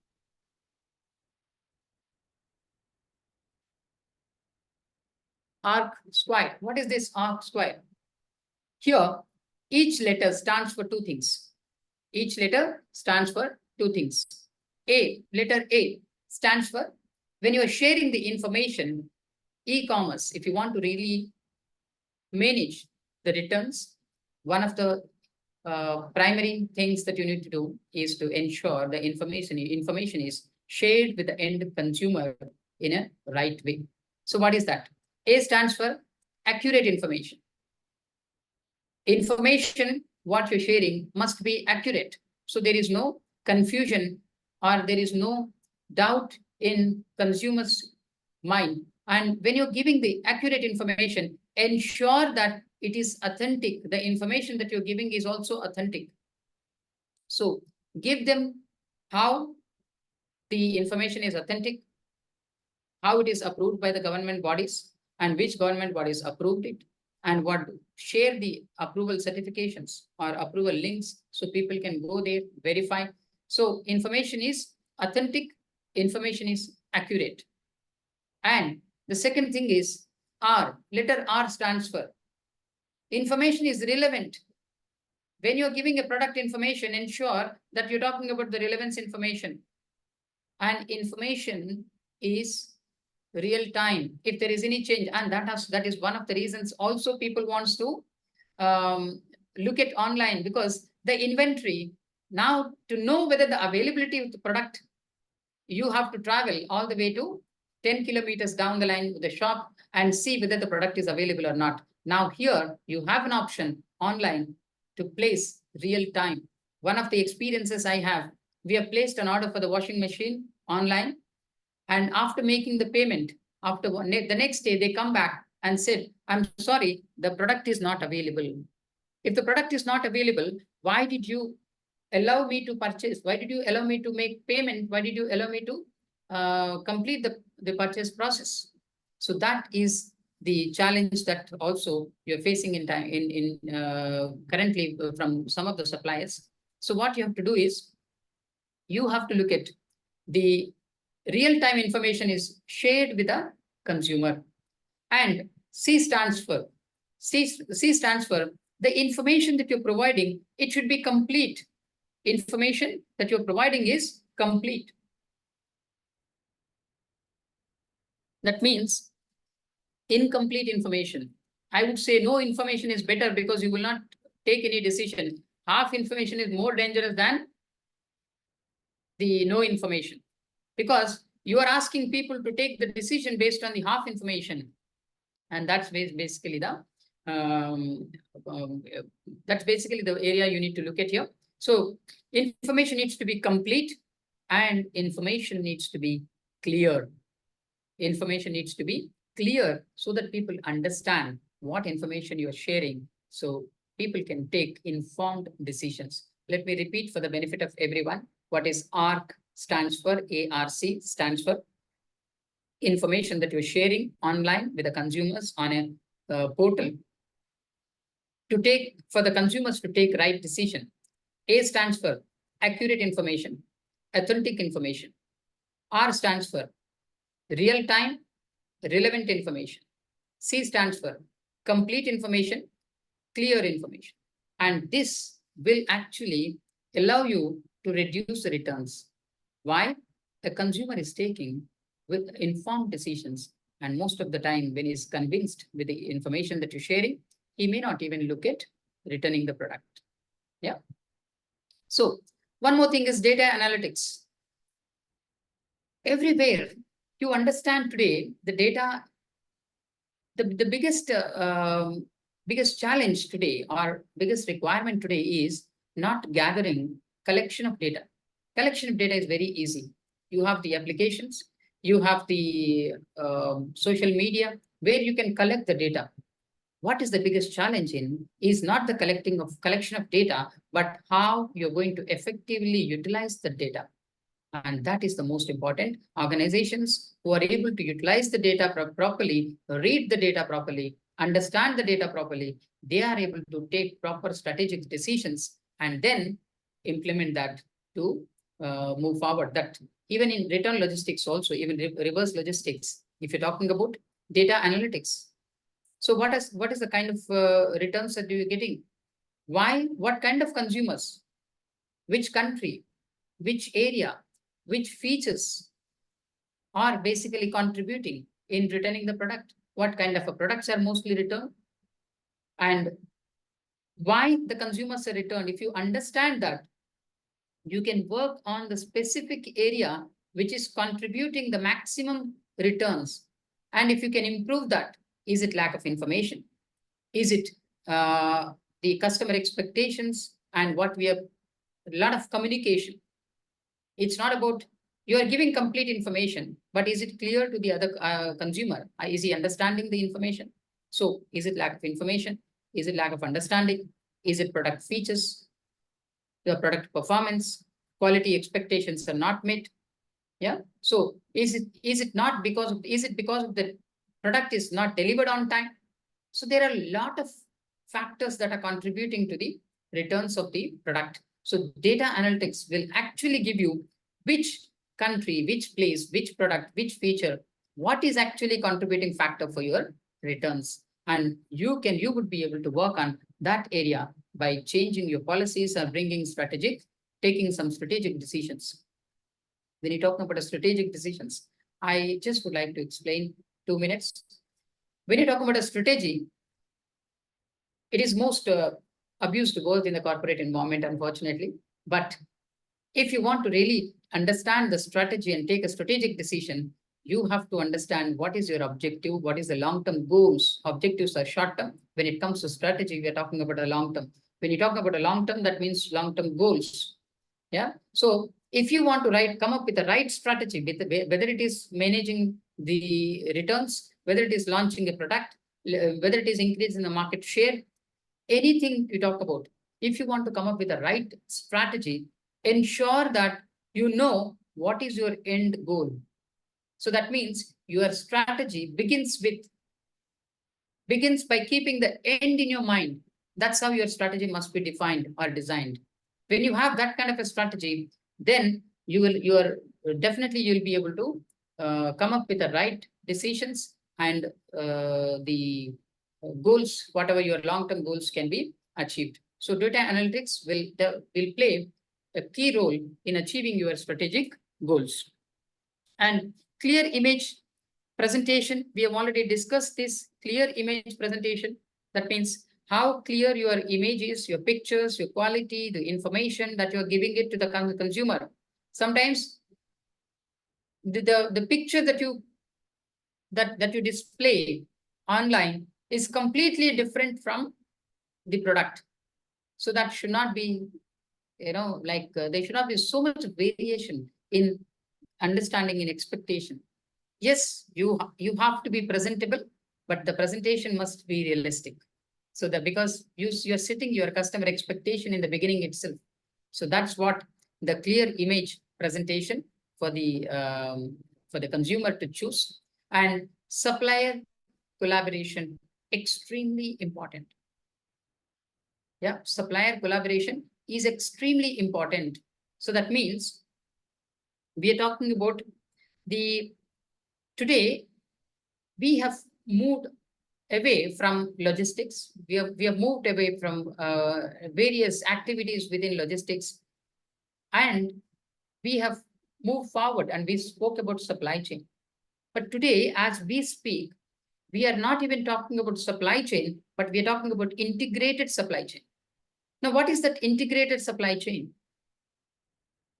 ARC square. What is this ARC square? Here, each letter stands for two things. Each letter stands for two things. Letter A stands for, when you are sharing the information, e-commerce, if you want to really manage the returns, one of the primary things that you need to do is to ensure the information is shared with the end consumer in a right way. So what is that? A stands for accurate information. Information, what you're sharing must be accurate. So there is no confusion or there is no doubt in consumers' mind. And when you're giving the accurate information, ensure that it is authentic. The information that you're giving is also authentic. So give them how the information is authentic, how it is approved by the government bodies, and which government bodies approved it, and what share the approval certifications or approval links so people can go there, verify. So information is authentic, information is accurate. And the second thing is R. Letter R stands for information is relevant. When you're giving a product information, ensure that you're talking about the relevance information. And information is real time. If there is any change, and that is one of the reasons also people wants to look at online, because the inventory, now to know whether the availability of the product, you have to travel all the way to 10 kilometers down the line with the shop and see whether the product is available or not. Now here you have an option online to place real time. One of the experiences I have, we have placed an order for the washing machine online, and after making the payment, after the next day they come back and said, I'm sorry, the product is not available. If the product is not available, why did you allow me to purchase? Why did you allow me to make payment? Why did you allow me to complete the purchase process? So that is the challenge that also you're facing in time currently from some of the suppliers. So what you have to do is you have to look at the real-time information is shared with the consumer. And C stands for the information that you're providing, it should be complete. Information that you're providing is complete. That means incomplete information. I would say no information is better, because you will not take any decision. Half information is more dangerous than the no information, because you are asking people to take the decision based on the half information. And that's basically the area you need to look at here. So information needs to be complete and information needs to be clear. Information needs to be clear so that people understand what information you are sharing, so people can take informed decisions. Let me repeat for the benefit of everyone. What is ARC stands for? ARC stands for information that you're sharing online with the consumers on a portal for the consumers to take right decision. A stands for accurate information, authentic information. R stands for real-time relevant information. C stands for complete information, clear information. And this will actually allow you to reduce the returns. Why? The consumer is taking with informed decisions. And most of the time, when he's convinced with the information that you're sharing, he may not even look at returning the product. Yeah. So one more thing is data analytics. Everywhere you understand today, the data, the biggest challenge today or biggest requirement today is not gathering collection of data. Collection of data is very easy. You have the applications, you have the social media where you can collect the data. What is the biggest challenge in is not the collection of data, but how you're going to effectively utilize the data. And that is the most important. Organizations who are able to utilize the data properly, read the data properly, understand the data properly, they are able to take proper strategic decisions and then implement that to move forward. That even in return logistics also, even reverse logistics, if you're talking about data analytics. So what is the kind of returns that you're getting? Why? What kind of consumers? Which country? Which area? Which features are basically contributing in returning the product? What kind of products are mostly returned? And why the consumers are returned? If you understand that, you can work on the specific area which is contributing the maximum returns. And if you can improve that, is it lack of information? Is it the customer expectations and what we have, a lot of communication. It's not about you are giving complete information, but is it clear to the other consumer? Is he understanding the information? So is it lack of information? Is it lack of understanding? Is it product features? The product performance, quality expectations are not met. Yeah. So is it not because of, is it because of the product is not delivered on time? So there are a lot of factors that are contributing to the returns of the product. So data analytics will actually give you which country, which place, which product, which feature, what is actually contributing factor for your returns. And you would be able to work on that area by changing your policies or taking some strategic decisions. When you're talking about strategic decisions, I just would like to explain 2 minutes. When you're talking about a strategy, it is most abused word in the corporate environment, unfortunately. But if you want to really understand the strategy and take a strategic decision, you have to understand what is your objective, what is the long-term goals. Objectives are short-term. When it comes to strategy, we are talking about a long-term. When you talk about a long-term, that means long-term goals. Yeah. So if you want to come up with the right strategy, whether it is managing the returns, whether it is launching a product, whether it is increasing the market share, anything you talk about, if you want to come up with the right strategy, ensure that you know what is your end goal. So that means your strategy begins by keeping the end in your mind. That's how your strategy must be defined or designed. When you have that kind of a strategy, then you'll be able to come up with the right decisions and the goals, whatever your long-term goals can be achieved. So data analytics will play a key role in achieving your strategic goals. And clear image presentation, we have already discussed this clear image presentation. That means how clear your image is, your pictures, your quality, the information that you're giving it to the consumer. Sometimes the picture that you display online is completely different from the product. So that should not be, there should not be so much variation in understanding and expectation. Yes, you have to be presentable, but the presentation must be realistic. So that because you're setting your customer expectation in the beginning itself. So that's what the clear image presentation for the consumer to choose. And supplier collaboration, extremely important. Yeah, supplier collaboration is extremely important. So that means we are talking about today we have moved away from logistics. We have moved away from various activities within logistics, and we have moved forward, and we spoke about supply chain. But today, as we speak, we are not even talking about supply chain, but we are talking about integrated supply chain. Now, what is that integrated supply chain?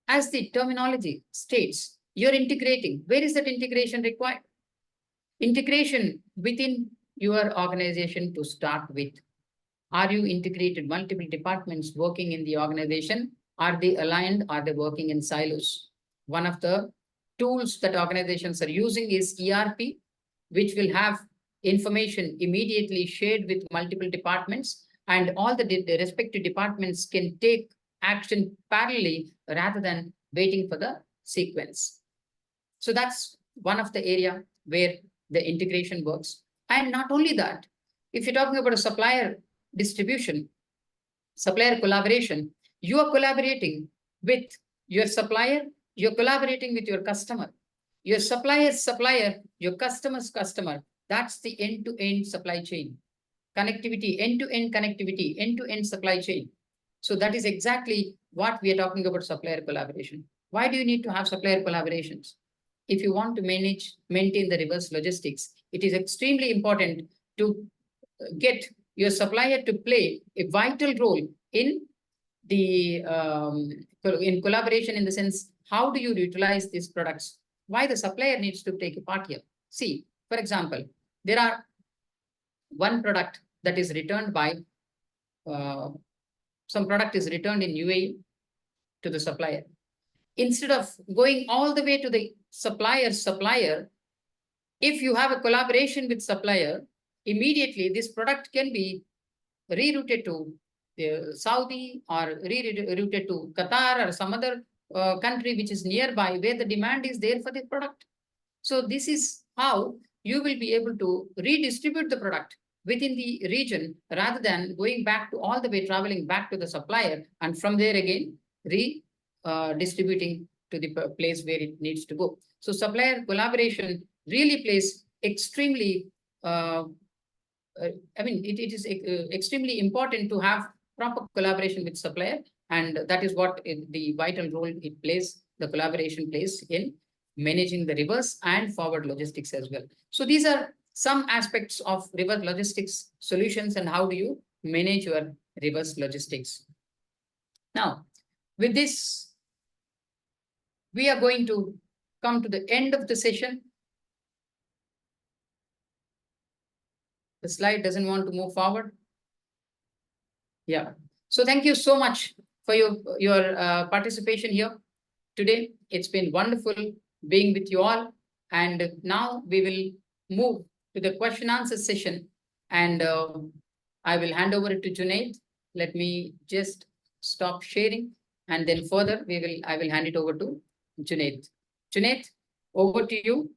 As the terminology states, you're integrating. Where is that integration required? Integration within your organization to start with. Are you integrated multiple departments working in the organization? Are they aligned? Are they working in silos? One of the tools that organizations are using is ERP, which will have information immediately shared with multiple departments, and all the respective departments can take action parallelly rather than waiting for the sequence. So that's one of the area where the integration works. And not only that, if you're talking about a supplier distribution, supplier collaboration, you are collaborating with your supplier, you're collaborating with your customer, your supplier's supplier, your customer's customer. That's the end-to-end supply chain. Connectivity, end-to-end connectivity, end-to-end supply chain. So that is exactly what we are talking about supplier collaboration. Why do you need to have supplier collaborations? If you want to maintain the reverse logistics, it is extremely important to get your supplier to play a vital role in the in collaboration, in the sense, how do you utilize these products? Why the supplier needs to take a part here? See, for example, there are one product that is returned by some product is returned in UAE to the supplier. Instead of going all the way to the supplier, if you have a collaboration with supplier, immediately this product can be rerouted to Saudi or rerouted to Qatar or some other country which is nearby where the demand is there for the product. So this is how you will be able to redistribute the product within the region rather than going back to all the way traveling back to the supplier and from there again distributing to the place where it needs to go. So supplier collaboration really plays extremely, it is extremely important to have proper collaboration with supplier, and that is what the vital role it plays, the collaboration plays in managing the reverse and forward logistics as well. So these are some aspects of reverse logistics solutions and how do you manage your reverse logistics. Now, with this, we are going to come to the end of the session. The slide doesn't want to move forward. Yeah. So thank you so much for your participation here today. It's been wonderful being with you all. And now we will move to the question answer session. And I will hand over it to Junaid. Let me just stop sharing. And then further, I will hand it over to Junaid. Junaid, over to you.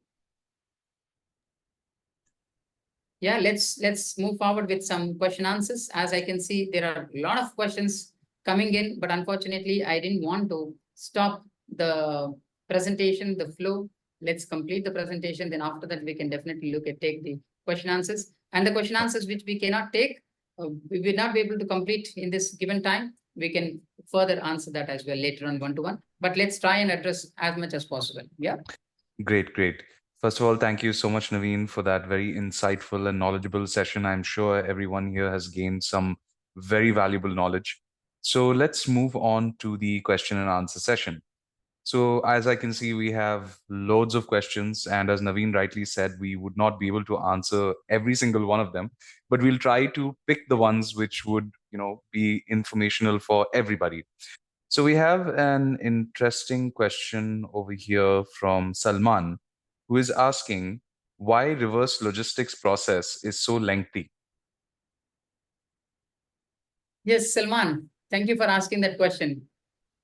Yeah, let's move forward with some question answers. As I can see, there are a lot of questions coming in, but unfortunately, I didn't want to stop the presentation, the flow. Let's complete the presentation. Then after that, we can definitely take the question answers. And the question answers which we cannot take, we will not be able to complete in this given time. We can further answer that as well later on one-to-one. But let's try and address as much as possible. Yeah. Great, great. First of all, thank you so much, Naveen, for that very insightful and knowledgeable session. I'm sure everyone here has gained some very valuable knowledge. So let's move on to the question and answer session. So as I can see, we have loads of questions. And as Naveen rightly said, we would not be able to answer every single one of them, but we'll try to pick the ones which would, be informational for everybody. So we have an interesting question over here from Salman, who is asking why reverse logistics process is so lengthy. Yes, Salman, thank you for asking that question.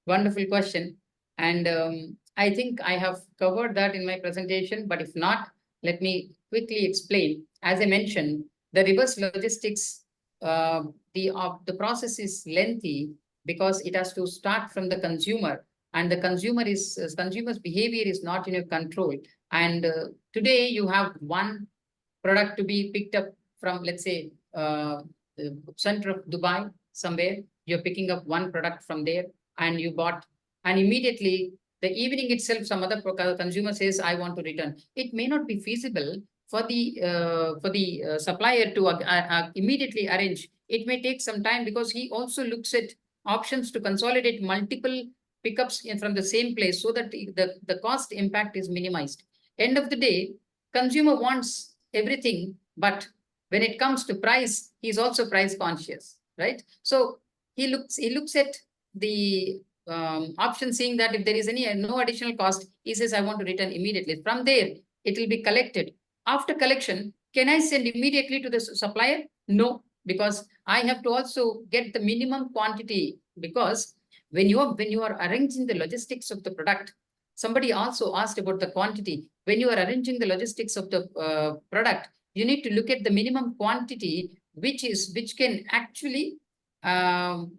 Wonderful question. And I think I have covered that in my presentation, but if not, let me quickly explain. As I mentioned, the reverse logistics, the process is lengthy because it has to start from the consumer, and the consumer's behavior is not in your control. And today you have one product to be picked up from, let's say, the center of Dubai, somewhere. You're picking up one product from there and you bought, and immediately the evening itself, some other consumer says, I want to return. It may not be feasible for the supplier to immediately arrange. It may take some time because he also looks at options to consolidate multiple pickups from the same place so that the cost impact is minimized. End of the day, consumer wants everything, but when it comes to price, he's also price conscious, right? So he looks at the option, seeing that if there is any no additional cost, he says, I want to return immediately. From there, it will be collected. After collection, can I send immediately to the supplier? No, because I have to also get the minimum quantity, because when you are arranging the logistics of the product, somebody also asked about the quantity. When you are arranging the logistics of the product, you need to look at the minimum quantity, which can actually um,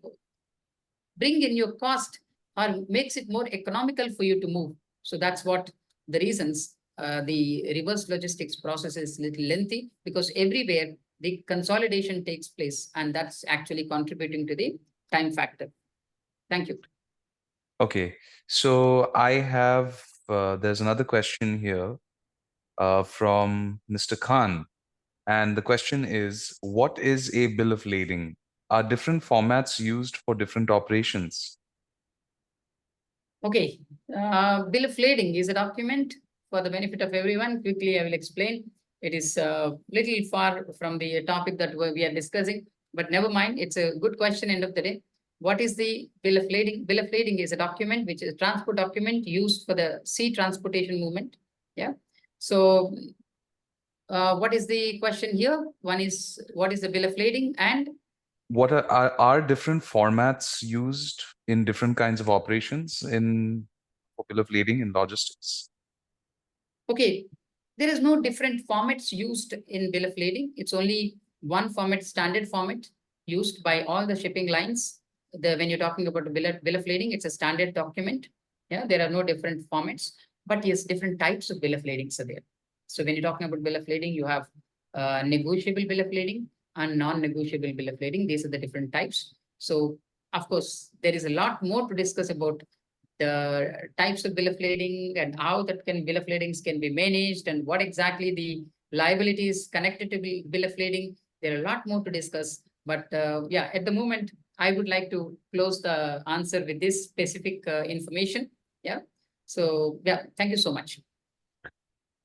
bring in your cost or makes it more economical for you to move. So that's what the reasons. The reverse logistics process is little lengthy because everywhere the consolidation takes place, and that's actually contributing to the time factor. Thank you. Okay, so there's another question here from Mr. Khan. And the question is, what is a bill of lading? Are different formats used for different operations? Okay, bill of lading is a document for the benefit of everyone. Quickly, I will explain. It is little far from the topic that we are discussing, but never mind. It's a good question. End of the day, what is the bill of lading? Bill of lading is a document which is a transport document used for the sea transportation movement. Yeah. So, what is the question here? One is, what is the bill of lading, and What are different formats used in different kinds of operations in for bill of lading in logistics? okay, there is no different formats used in bill of lading. It's only one format, standard format used by all the shipping lines. When you're talking about the bill of lading, it's a standard document. Yeah, there are no different formats, but yes, different types of bill of ladings are there. So when you're talking about bill of lading, you have negotiable bill of lading and non-negotiable bill of lading. These are the different types. So of course, there is a lot more to discuss about the types of bill of lading and how that bill of ladings can be managed and what exactly the liabilities connected to bill of lading. There are a lot more to discuss, but yeah, at the moment, I would like to close the answer with this specific information. Yeah. So yeah, thank you so much.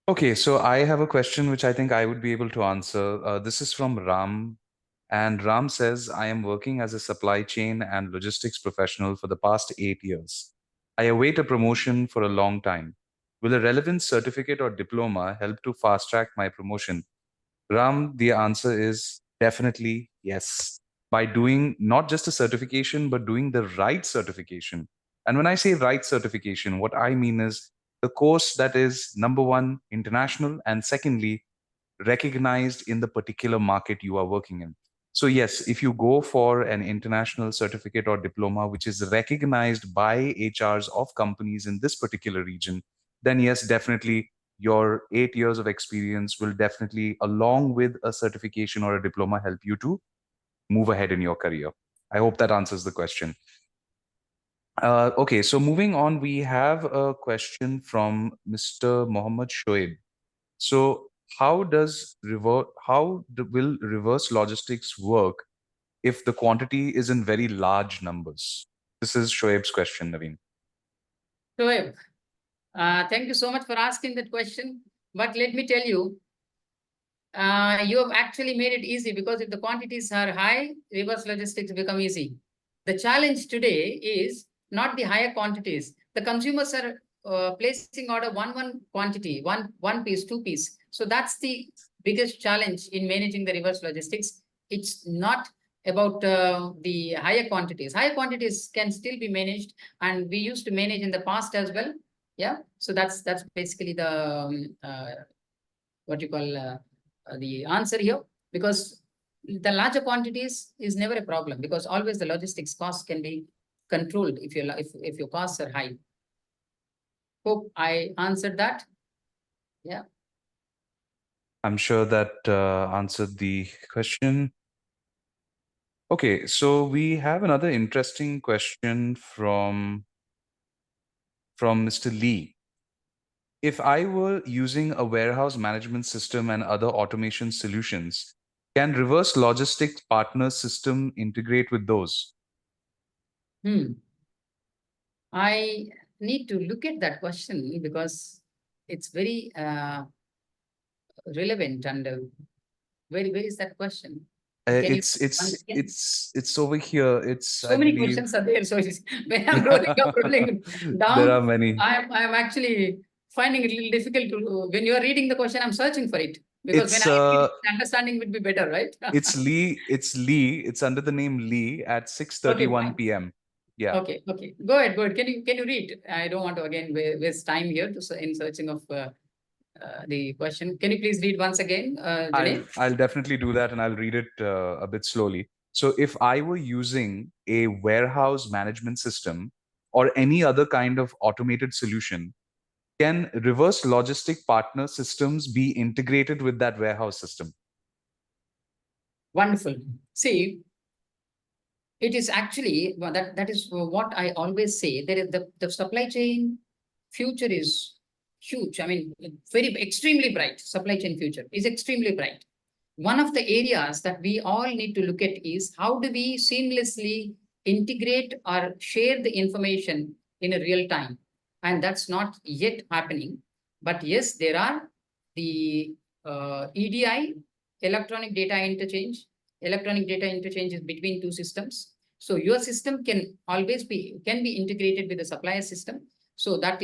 Okay, so I have a question which I think I would be able to answer. This is from Ram, and Ram says, I am working as a supply chain and logistics professional for the past 8 years. I await a promotion for a long time. Will a relevant certificate or diploma help to fast track my promotion? Ram, the answer is definitely yes. By doing not just a certification, but doing the right certification. And when I say right certification, what I mean is the course that is number one, international, and secondly, recognized in the particular market you are working in. So, yes, if you go for an international certificate or diploma, which is recognized by HRs of companies in this particular region, then yes, definitely your 8 years of experience will definitely, along with a certification or a diploma, help you to move ahead in your career. I hope that answers the question. Okay, so moving on, we have a question from Mr. Mohammed Shoaib. So, will reverse logistics work if the quantity is in very large numbers? This is Shoaib's question, Naveen. So thank you so much for asking that question. But let me tell you, you have actually made it easy, because if the quantities are high, reverse logistics become easy. The challenge today is not the higher quantities. The consumers are placing order one quantity, one piece, two piece. So that's the biggest challenge in managing the reverse logistics. It's not about the higher quantities. Higher quantities can still be managed, and we used to manage in the past as well. Yeah. So that's basically the what you call the answer here, because the larger quantities is never a problem, because always the logistics costs can be controlled if your costs are high. Hope I answered that. Yeah. I'm sure that answered the question. Okay, so we have another interesting question from Mr. Lee. If I were using a warehouse management system and other automation solutions, can reverse logistics partner system integrate with those? Hmm. I need to look at that question because it's very relevant and where is that question? Can you once again? It's over here. It's, So I many believe, questions are there. So when I'm rolling up, rolling there are down, many. I'm actually finding it a little difficult to when you are reading the question, I'm searching for it because when It's I read it, the understanding would be better, right? Lee. It's under the name Lee at Okay, 6:31 fine. p.m. Yeah. Okay, okay. Go ahead, go ahead. Can you read? I don't want to again waste time here in searching of the question. Can you please read once again, Junaid? I'll definitely do that, and I'll read it a bit slowly. So if I were using a warehouse management system or any other kind of automated solution, can reverse logistic partner systems be integrated with that warehouse system? Wonderful. See, it is actually that is what I always say. There is the supply chain future is huge. I mean, very extremely bright. Supply chain future is extremely bright. One of the areas that we all need to look at is how do we seamlessly integrate or share the information in a real time, and that's not yet happening. But yes, there are the EDI, electronic data interchange. Electronic data interchange is between two systems. So your system can always can be integrated with the supplier system. So that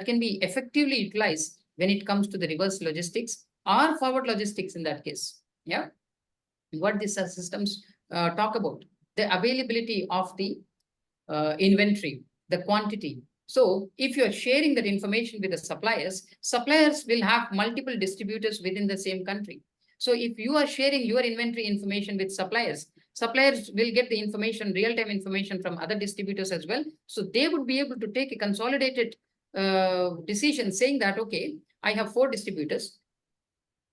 can be effectively utilized when it comes to the reverse logistics or forward logistics in that case. Yeah. What these systems talk about, the availability of the inventory, the quantity. So if you're sharing that information with the suppliers, suppliers will have multiple distributors within the same country. So if you are sharing your inventory information with suppliers, suppliers will get the information, real-time information from other distributors as well. So they would be able to take a consolidated decision saying that, okay, I have 4 distributors.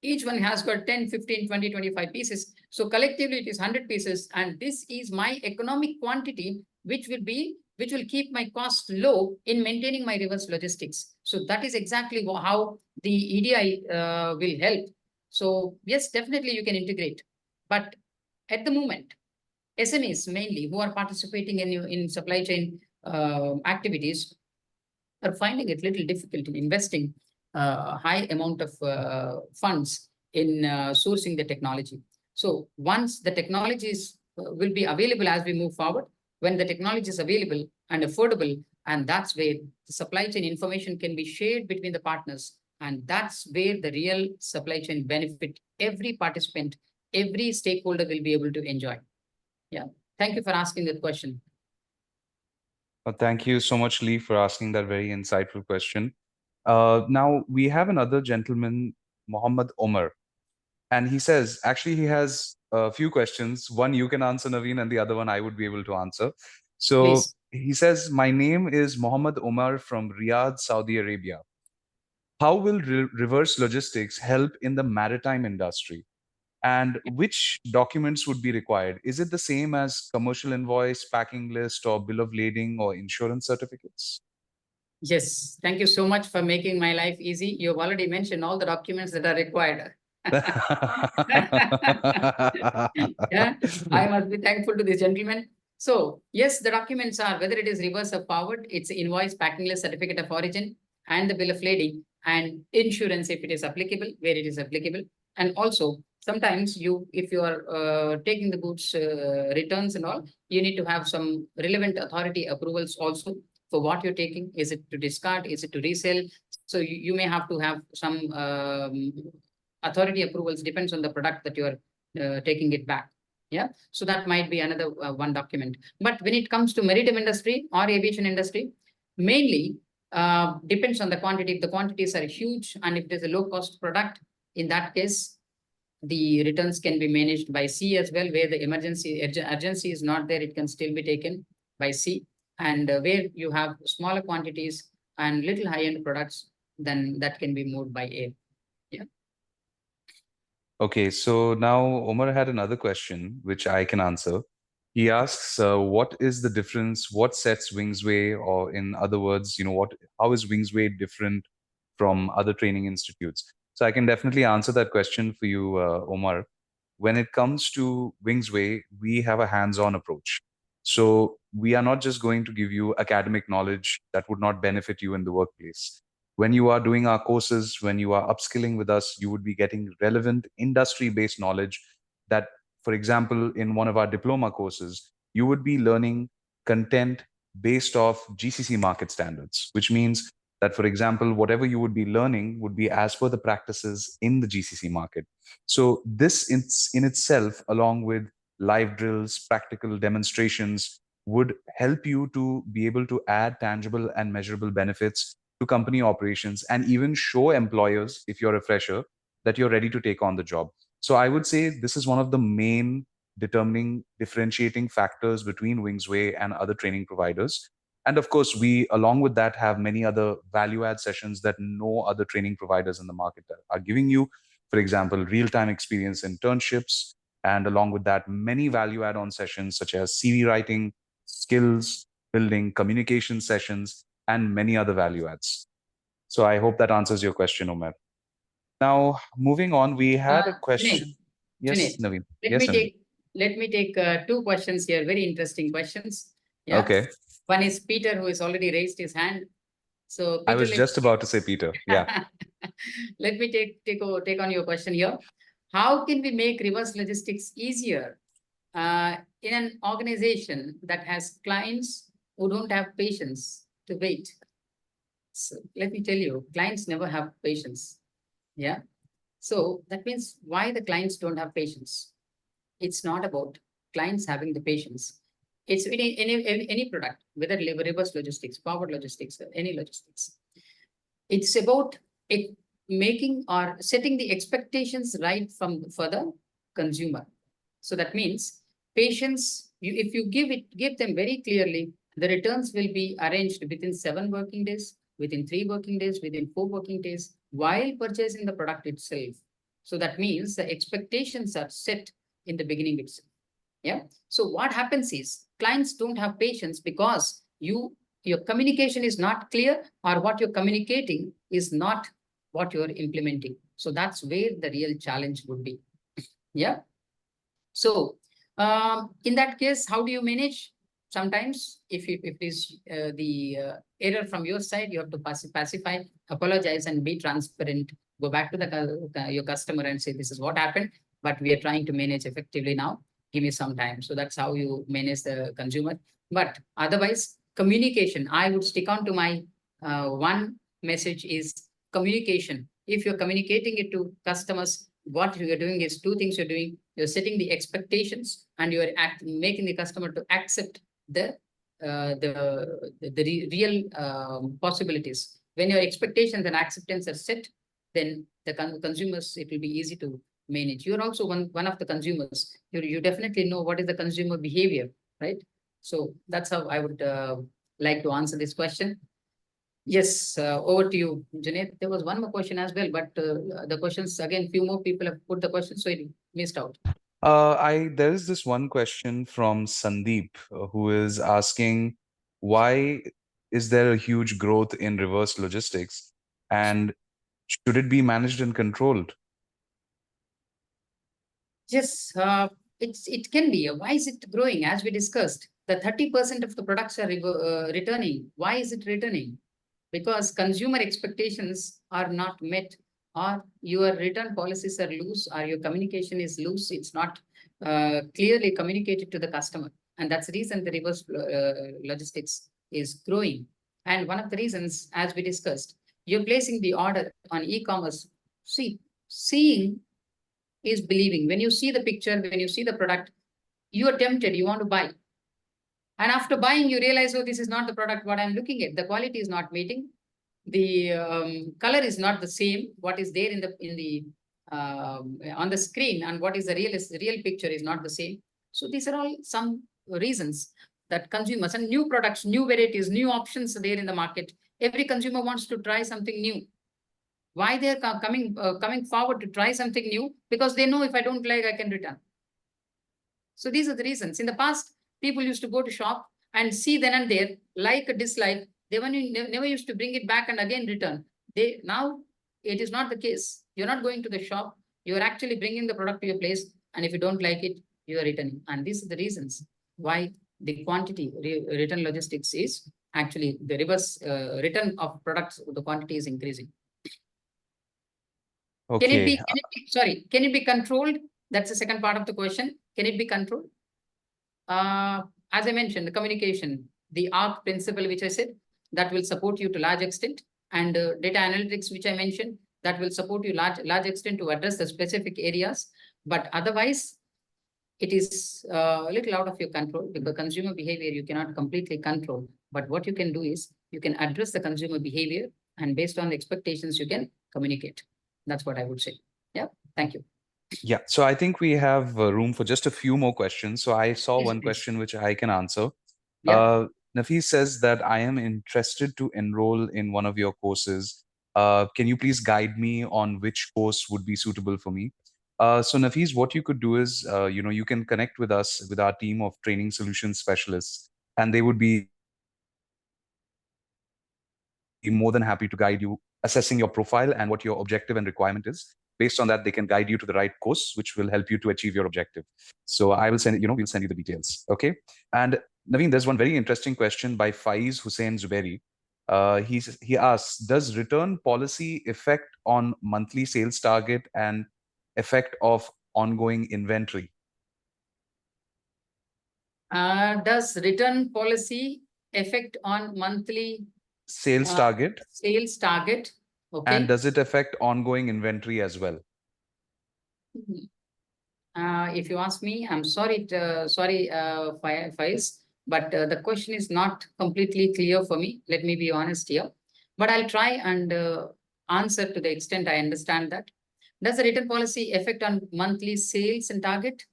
Each one has got 10, 15, 20, 25 pieces. So collectively it is 100 pieces. And this is my economic quantity, which will keep my cost low in maintaining my reverse logistics. So that is exactly how the EDI will help. So yes, definitely you can integrate. But at the moment, SMEs mainly who are participating in supply chain activities are finding it little difficult in investing high amount of funds in sourcing the technology. So once the technologies will be available as we move forward, when the technology is available and affordable, and that's where the supply chain information can be shared between the partners. And that's where the real supply chain benefit every participant, every stakeholder will be able to enjoy. Yeah. Thank you for asking that question. Thank you so much, Lee, for asking that very insightful question. Now, we have another gentleman, Mohammed Omar, and he says, actually, he has a few questions. One you can answer, Naveen, and the other one I would be able to answer. So Please. he says, my name is Mohammed Omar from Riyadh, Saudi Arabia. How will reverse logistics help in the maritime industry? And which documents would be required? Is it the same as commercial invoice, packing list, or bill of lading, or insurance certificates? Yes, thank you so much for making my life easy. You've already mentioned all the documents that are required. Yeah, I must be thankful to this gentleman. So, yes, the documents are whether it is reverse or forward, it's invoice, packing list, certificate of origin, and the bill of lading, and insurance if it is applicable, where it is applicable. And also, sometimes if you are taking the goods returns and all, you need to have some relevant authority approvals also for what you're taking. Is it to discard? Is it to resell? So you may have to have some authority approvals, depends on the product that you're taking it back. Yeah. So that might be another one document. But when it comes to maritime industry or aviation industry, mainly depends on the quantity. If the quantities are huge and if there's a low cost product, in that case, the returns can be managed by sea as well, where the urgency is not there, it can still be taken by sea. And where you have smaller quantities and little high-end products, then that can be moved by air. Yeah. Okay, so now Omar had another question, which I can answer. He asks, what is the difference? What sets WingsWay, or in other words, how is WingsWay different from other training institutes? So I can definitely answer that question for you, Omar. When it comes to WingsWay, we have a hands-on approach. So we are not just going to give you academic knowledge that would not benefit you in the workplace. When you are doing our courses, when you are upskilling with us, you would be getting relevant industry-based knowledge that, for example, in one of our diploma courses, you would be learning content based off GCC market standards, which means that, for example, whatever you would be learning would be as per the practices in the GCC market. So this in itself, along with live drills, practical demonstrations, would help you to be able to add tangible and measurable benefits to company operations and even show employers, if you're a fresher, that you're ready to take on the job. So I would say this is one of the main determining differentiating factors between Wingsway and other training providers. And of course, we, along with that, have many other value add sessions that no other training providers in the market are giving you. For example, real time experience internships. And along with that, many value add on sessions such as CV writing, skills building, communication sessions, and many other value adds. So I hope that answers your question, Omer. Now, moving on, we had a Junaid, question. Yes, Junaid, Naveen. let Yes, me Naveen. take let me take two questions here, very interesting questions. Yeah. Okay. One is Peter, who has already raised his hand. So I Peter, was just about to say Peter. Yeah. let me take on your question here. How can we make reverse logistics easier in an organization that has clients who don't have patience to wait? So let me tell you, clients never have patience. Yeah. So that means why the clients don't have patience. It's not about clients having the patience. It's any product, whether reverse logistics, power logistics, or any logistics. It's about it making or setting the expectations right from for the consumer. So that means patience. If you give them very clearly, the returns will be arranged within 7 working days, within 3 working days, within 4 working days, while purchasing the product itself. So that means the expectations are set in the beginning itself. Yeah. So what happens is clients don't have patience because your communication is not clear, or what you're communicating is not what you're implementing. So that's where the real challenge would be. Yeah. So in that case, how do you manage? Sometimes if it is the error from your side, you have to pacify, apologize, and be transparent. Go back to your customer and say, this is what happened, but we are trying to manage effectively now. Give me some time. So that's how you manage the consumer. But otherwise, communication, I would stick on to my one message is communication. If you're communicating it to customers, what you're doing is two things you're doing. You're setting the expectations, and you're making the customer to accept the real possibilities. When your expectations and acceptance are set, then the consumers, it will be easy to manage. You're also one of the consumers. You definitely know what is the consumer behavior, right? So that's how I would like to answer this question. Yes, over to you, Janet. There was one more question as well, but the questions again, few more people have put the question, so it missed out. I there is this one question from Sandeep who is asking, why is there a huge growth in reverse logistics, and should it be managed and controlled? Yes, it can be. Why is it growing? As we discussed, the 30% of the products are returning. Why is it returning? Because consumer expectations are not met, or your return policies are loose, or your communication is loose. It's not clearly communicated to the customer, and that's the reason the reverse logistics is growing. And one of the reasons, as we discussed, you're placing the order on e-commerce. See, seeing is believing. When you see the picture, when you see the product, you are tempted, you want to buy. And after buying, you realize, oh, this is not the product what I'm looking at. The quality is not meeting. The color is not the same. What is there in the on the screen and what is the real picture is not the same. So these are all some reasons that consumers and new products, new varieties, new options are there in the market. Every consumer wants to try something new. Why they're coming forward to try something new? Because they know if I don't like, I can return. So these are the reasons. In the past, people used to go to shop and see then and there, like a dislike. They never used to bring it back and again return. Now it is not the case. You're not going to the shop. You're actually bringing the product to your place, and if you don't like it, you are returning. And these are the reasons why the quantity return logistics is actually the reverse return of products. The quantity is increasing. Can it Okay. be, sorry, can it be controlled? That's the second part of the question. Can it be controlled? As I mentioned, the communication, the ARC principle, which I said, that will support you to large extent, and data analytics, which I mentioned, that will support you large extent to address the specific areas. But otherwise, it is a little out of your control, because consumer behavior you cannot completely control. But what you can do is you can address the consumer behavior, and based on the expectations, you can communicate. That's what I would say. Yeah. Thank you. Yeah, so I think we have room for just a few more questions. So I saw Yes, one please. question which I can answer. Yeah. Nafis says that I am interested to enroll in one of your courses. Can you please guide me on which course would be suitable for me? So Nafis, what you could do is, you can connect with us, with our team of training solutions specialists, and they would be more than happy to guide you, assessing your profile and what your objective and requirement is. Based on that, they can guide you to the right course, which will help you to achieve your objective. So I will send, we'll send you the details. Okay. And Naveen, there's one very interesting question by Faiz Hussain Zubairi. He asks, does return policy effect on monthly sales target and effect of ongoing inventory? Does return policy affect on monthly Sales target, sales target? and Okay. does it affect ongoing inventory as well? If you ask me, I'm sorry, Faiz, but the question is not completely clear for me. Let me be honest here, but I'll try and answer to the extent I understand that. Does the return policy affect on monthly sales and target?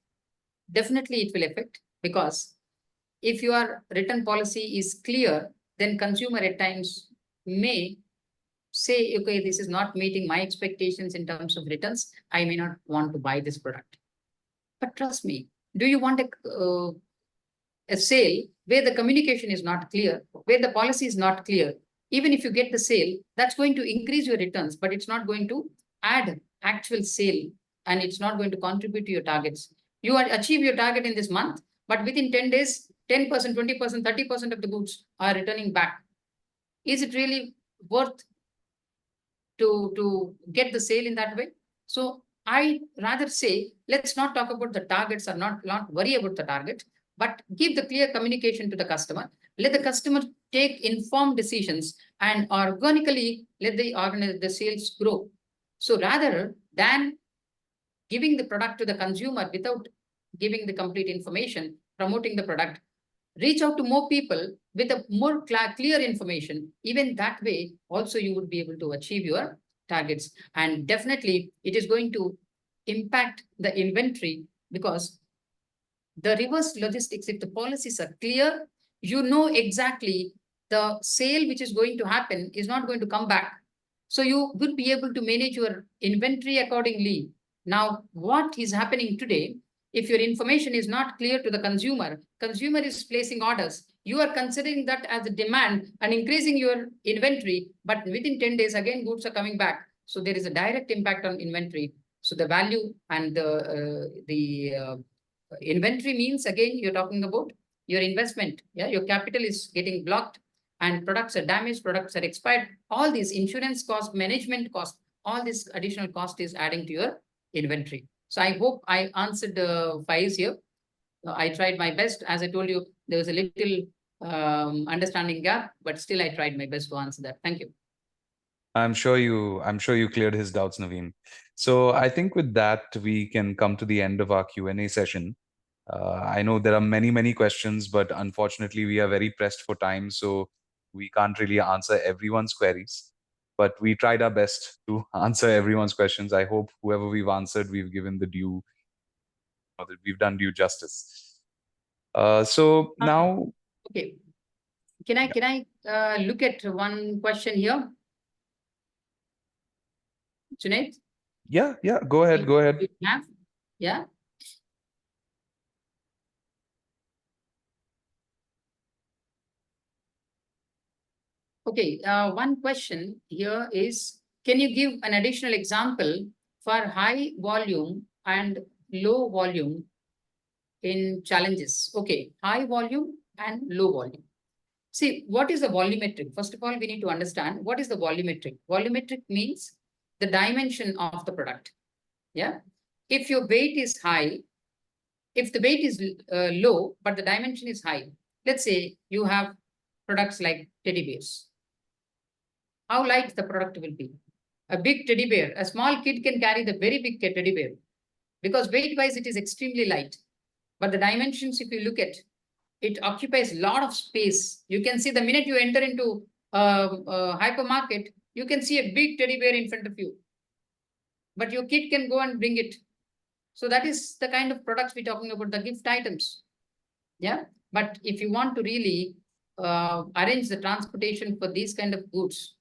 Definitely, it will affect, because if your return policy is clear, then consumer at times may say, okay, this is not meeting my expectations in terms of returns. I may not want to buy this product. But trust me, do you want a sale where the communication is not clear, where the policy is not clear? Even if you get the sale, that's going to increase your returns, but it's not going to add actual sale, and it's not going to contribute to your targets. You achieve your target in this month, but within 10 days, 10%, 20%, 30% of the goods are returning back. Is it really worth to get the sale in that way? So I rather say, let's not talk about the targets, or not worry about the target, but give the clear communication to the customer. Let the customer take informed decisions, and organically let the sales grow. So rather than giving the product to the consumer without giving the complete information, promoting the product, reach out to more people with a more clear information. Even that way, also you would be able to achieve your targets. And definitely, it is going to impact the inventory, because the reverse logistics, if the policies are clear, you know exactly the sale which is going to happen is not going to come back. So you will be able to manage your inventory accordingly. Now, what is happening today, if your information is not clear to the consumer is placing orders, you are considering that as a demand and increasing your inventory, but within 10 days, again, goods are coming back. So there is a direct impact on inventory. So the value and the inventory means, again, you're talking about your investment. Yeah, your capital is getting blocked, and products are damaged, products are expired. All these insurance cost, management cost, all this additional cost is adding to your inventory. So I hope I answered the files here. I tried my best. As I told you, there was a little understanding gap, but still I tried my best to answer that. Thank you. I'm sure you cleared his doubts, Naveen. So I think with that, we can come to the end of our Q&A session. I know there are many, many questions, but unfortunately, we are very pressed for time, so we can't really answer everyone's queries. But we tried our best to answer everyone's questions. I hope whoever we've answered, we've given the due, or that we've done due justice. So now, Okay. Can I look at one question here? Junaid? Yeah, go ahead, go ahead. Yeah. Okay, one question here is, can you give an additional example for high volume and low volume in challenges? Okay, high volume and low volume. See, what is the volumetric? First of all, we need to understand what is the volumetric. Volumetric means the dimension of the product. Yeah. If your weight is high, if the weight is low, but the dimension is high, let's say you have products like teddy bears. How light the product will be? A big teddy bear, a small kid can carry the very big teddy bear because weight-wise it is extremely light. But the dimensions, if you look at, it occupies a lot of space. You can see the minute you enter into a hypermarket, you can see a big teddy bear in front of you. But your kid can go and bring it. So that is the kind of products we're talking about, the gift items. Yeah. But if you want to really arrange the transportation for these kind of goods,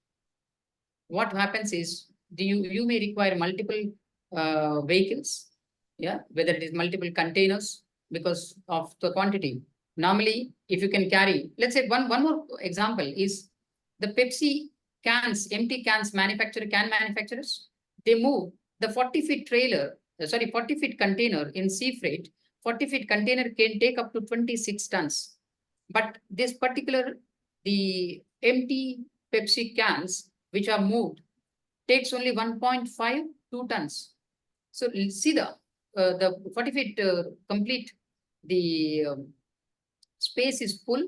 what happens is you may require multiple vehicles. Yeah. Whether it is multiple containers because of the quantity. Normally, if you can carry, let's say one more example is the Pepsi cans, empty cans can manufacturers, they move the 40-feet trailer, 40-feet container in sea freight, 40-feet container can take up to 26 tons. But this particular, the empty Pepsi cans, which are moved, takes only 1.5, 2 tons. So see the 40 feet complete, the space is full.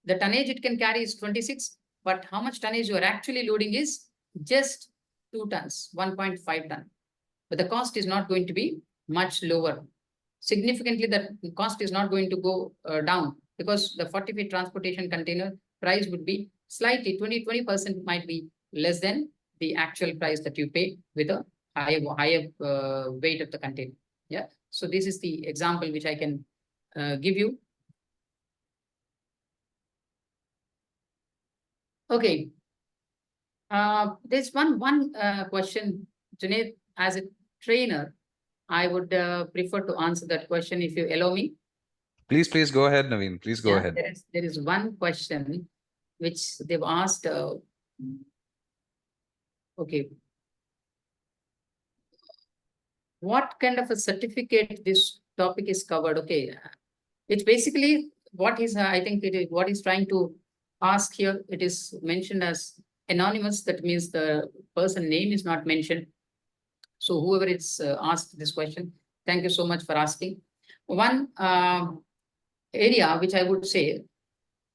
The tonnage it can carry is 26, but how much tonnage you are actually loading is just 2 tons, 1.5 ton. But the cost is not going to be much lower. Significantly, the cost is not going to go down because the 40 feet transportation container price would be slightly 20% might be less than the actual price that you pay with a higher weight of the container. Yeah. So this is the example which I can give you. Okay. There's one question, Junaid, as a trainer, I would prefer to answer that question if you allow me. Please go ahead, Naveen. Please go ahead. There is one question which they've asked. Okay. What kind of a certificate this topic is covered? Okay. It's basically what is, I think it is what is trying to ask here. It is mentioned as anonymous. That means the person name is not mentioned. So whoever is asked this question, thank you so much for asking. One area which I would say,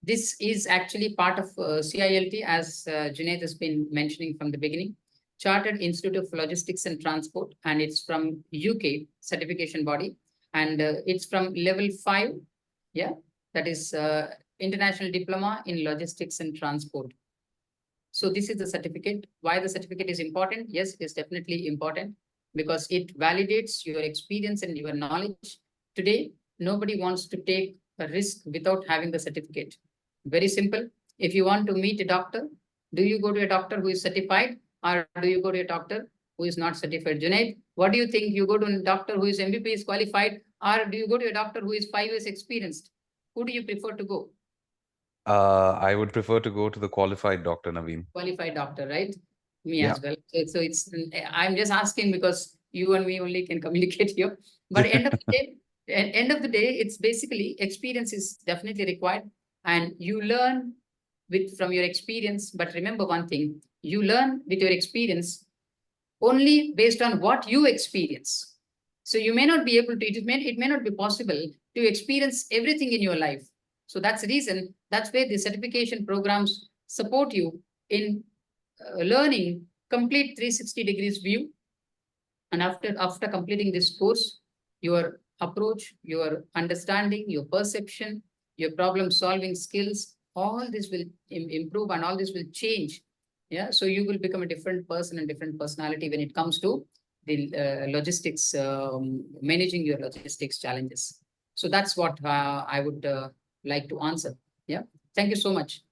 this is actually part of CILT, as Junaid has been mentioning from the beginning, Chartered Institute of Logistics and Transport, and it's from UK certification body, and it's from level 5. Yeah, that is International Diploma in Logistics and Transport. So this is the certificate. Why the certificate is important? Yes, it is definitely important because it validates your experience and your knowledge. Today, nobody wants to take a risk without having the certificate. Very simple. If you want to meet a doctor, do you go to a doctor who is certified or do you go to a doctor who is not certified? Junaid, what do you think? You go to a doctor who is MBBS qualified or do you go to a doctor who is 5 years experienced? Who do you prefer to go? I would prefer to go to the qualified doctor, Naveen. Qualified doctor, right? Me as well. So it's, I'm just asking because you and me only can communicate here. But end of the day, it's basically experience is definitely required, and you learn from your experience. But remember one thing: you learn with your experience only based on what you experience. So you may not be able to. It may not be possible to experience everything in your life. So that's the reason. That's where the certification programs support you in learning complete 360 degrees view. And after completing this course, your approach, your understanding, your perception, your problem solving skills, all this will improve and all this will change. Yeah. So you will become a different person and different personality when it comes to the logistics, managing your logistics challenges. So that's what I would like to answer. Yeah. Thank you so much.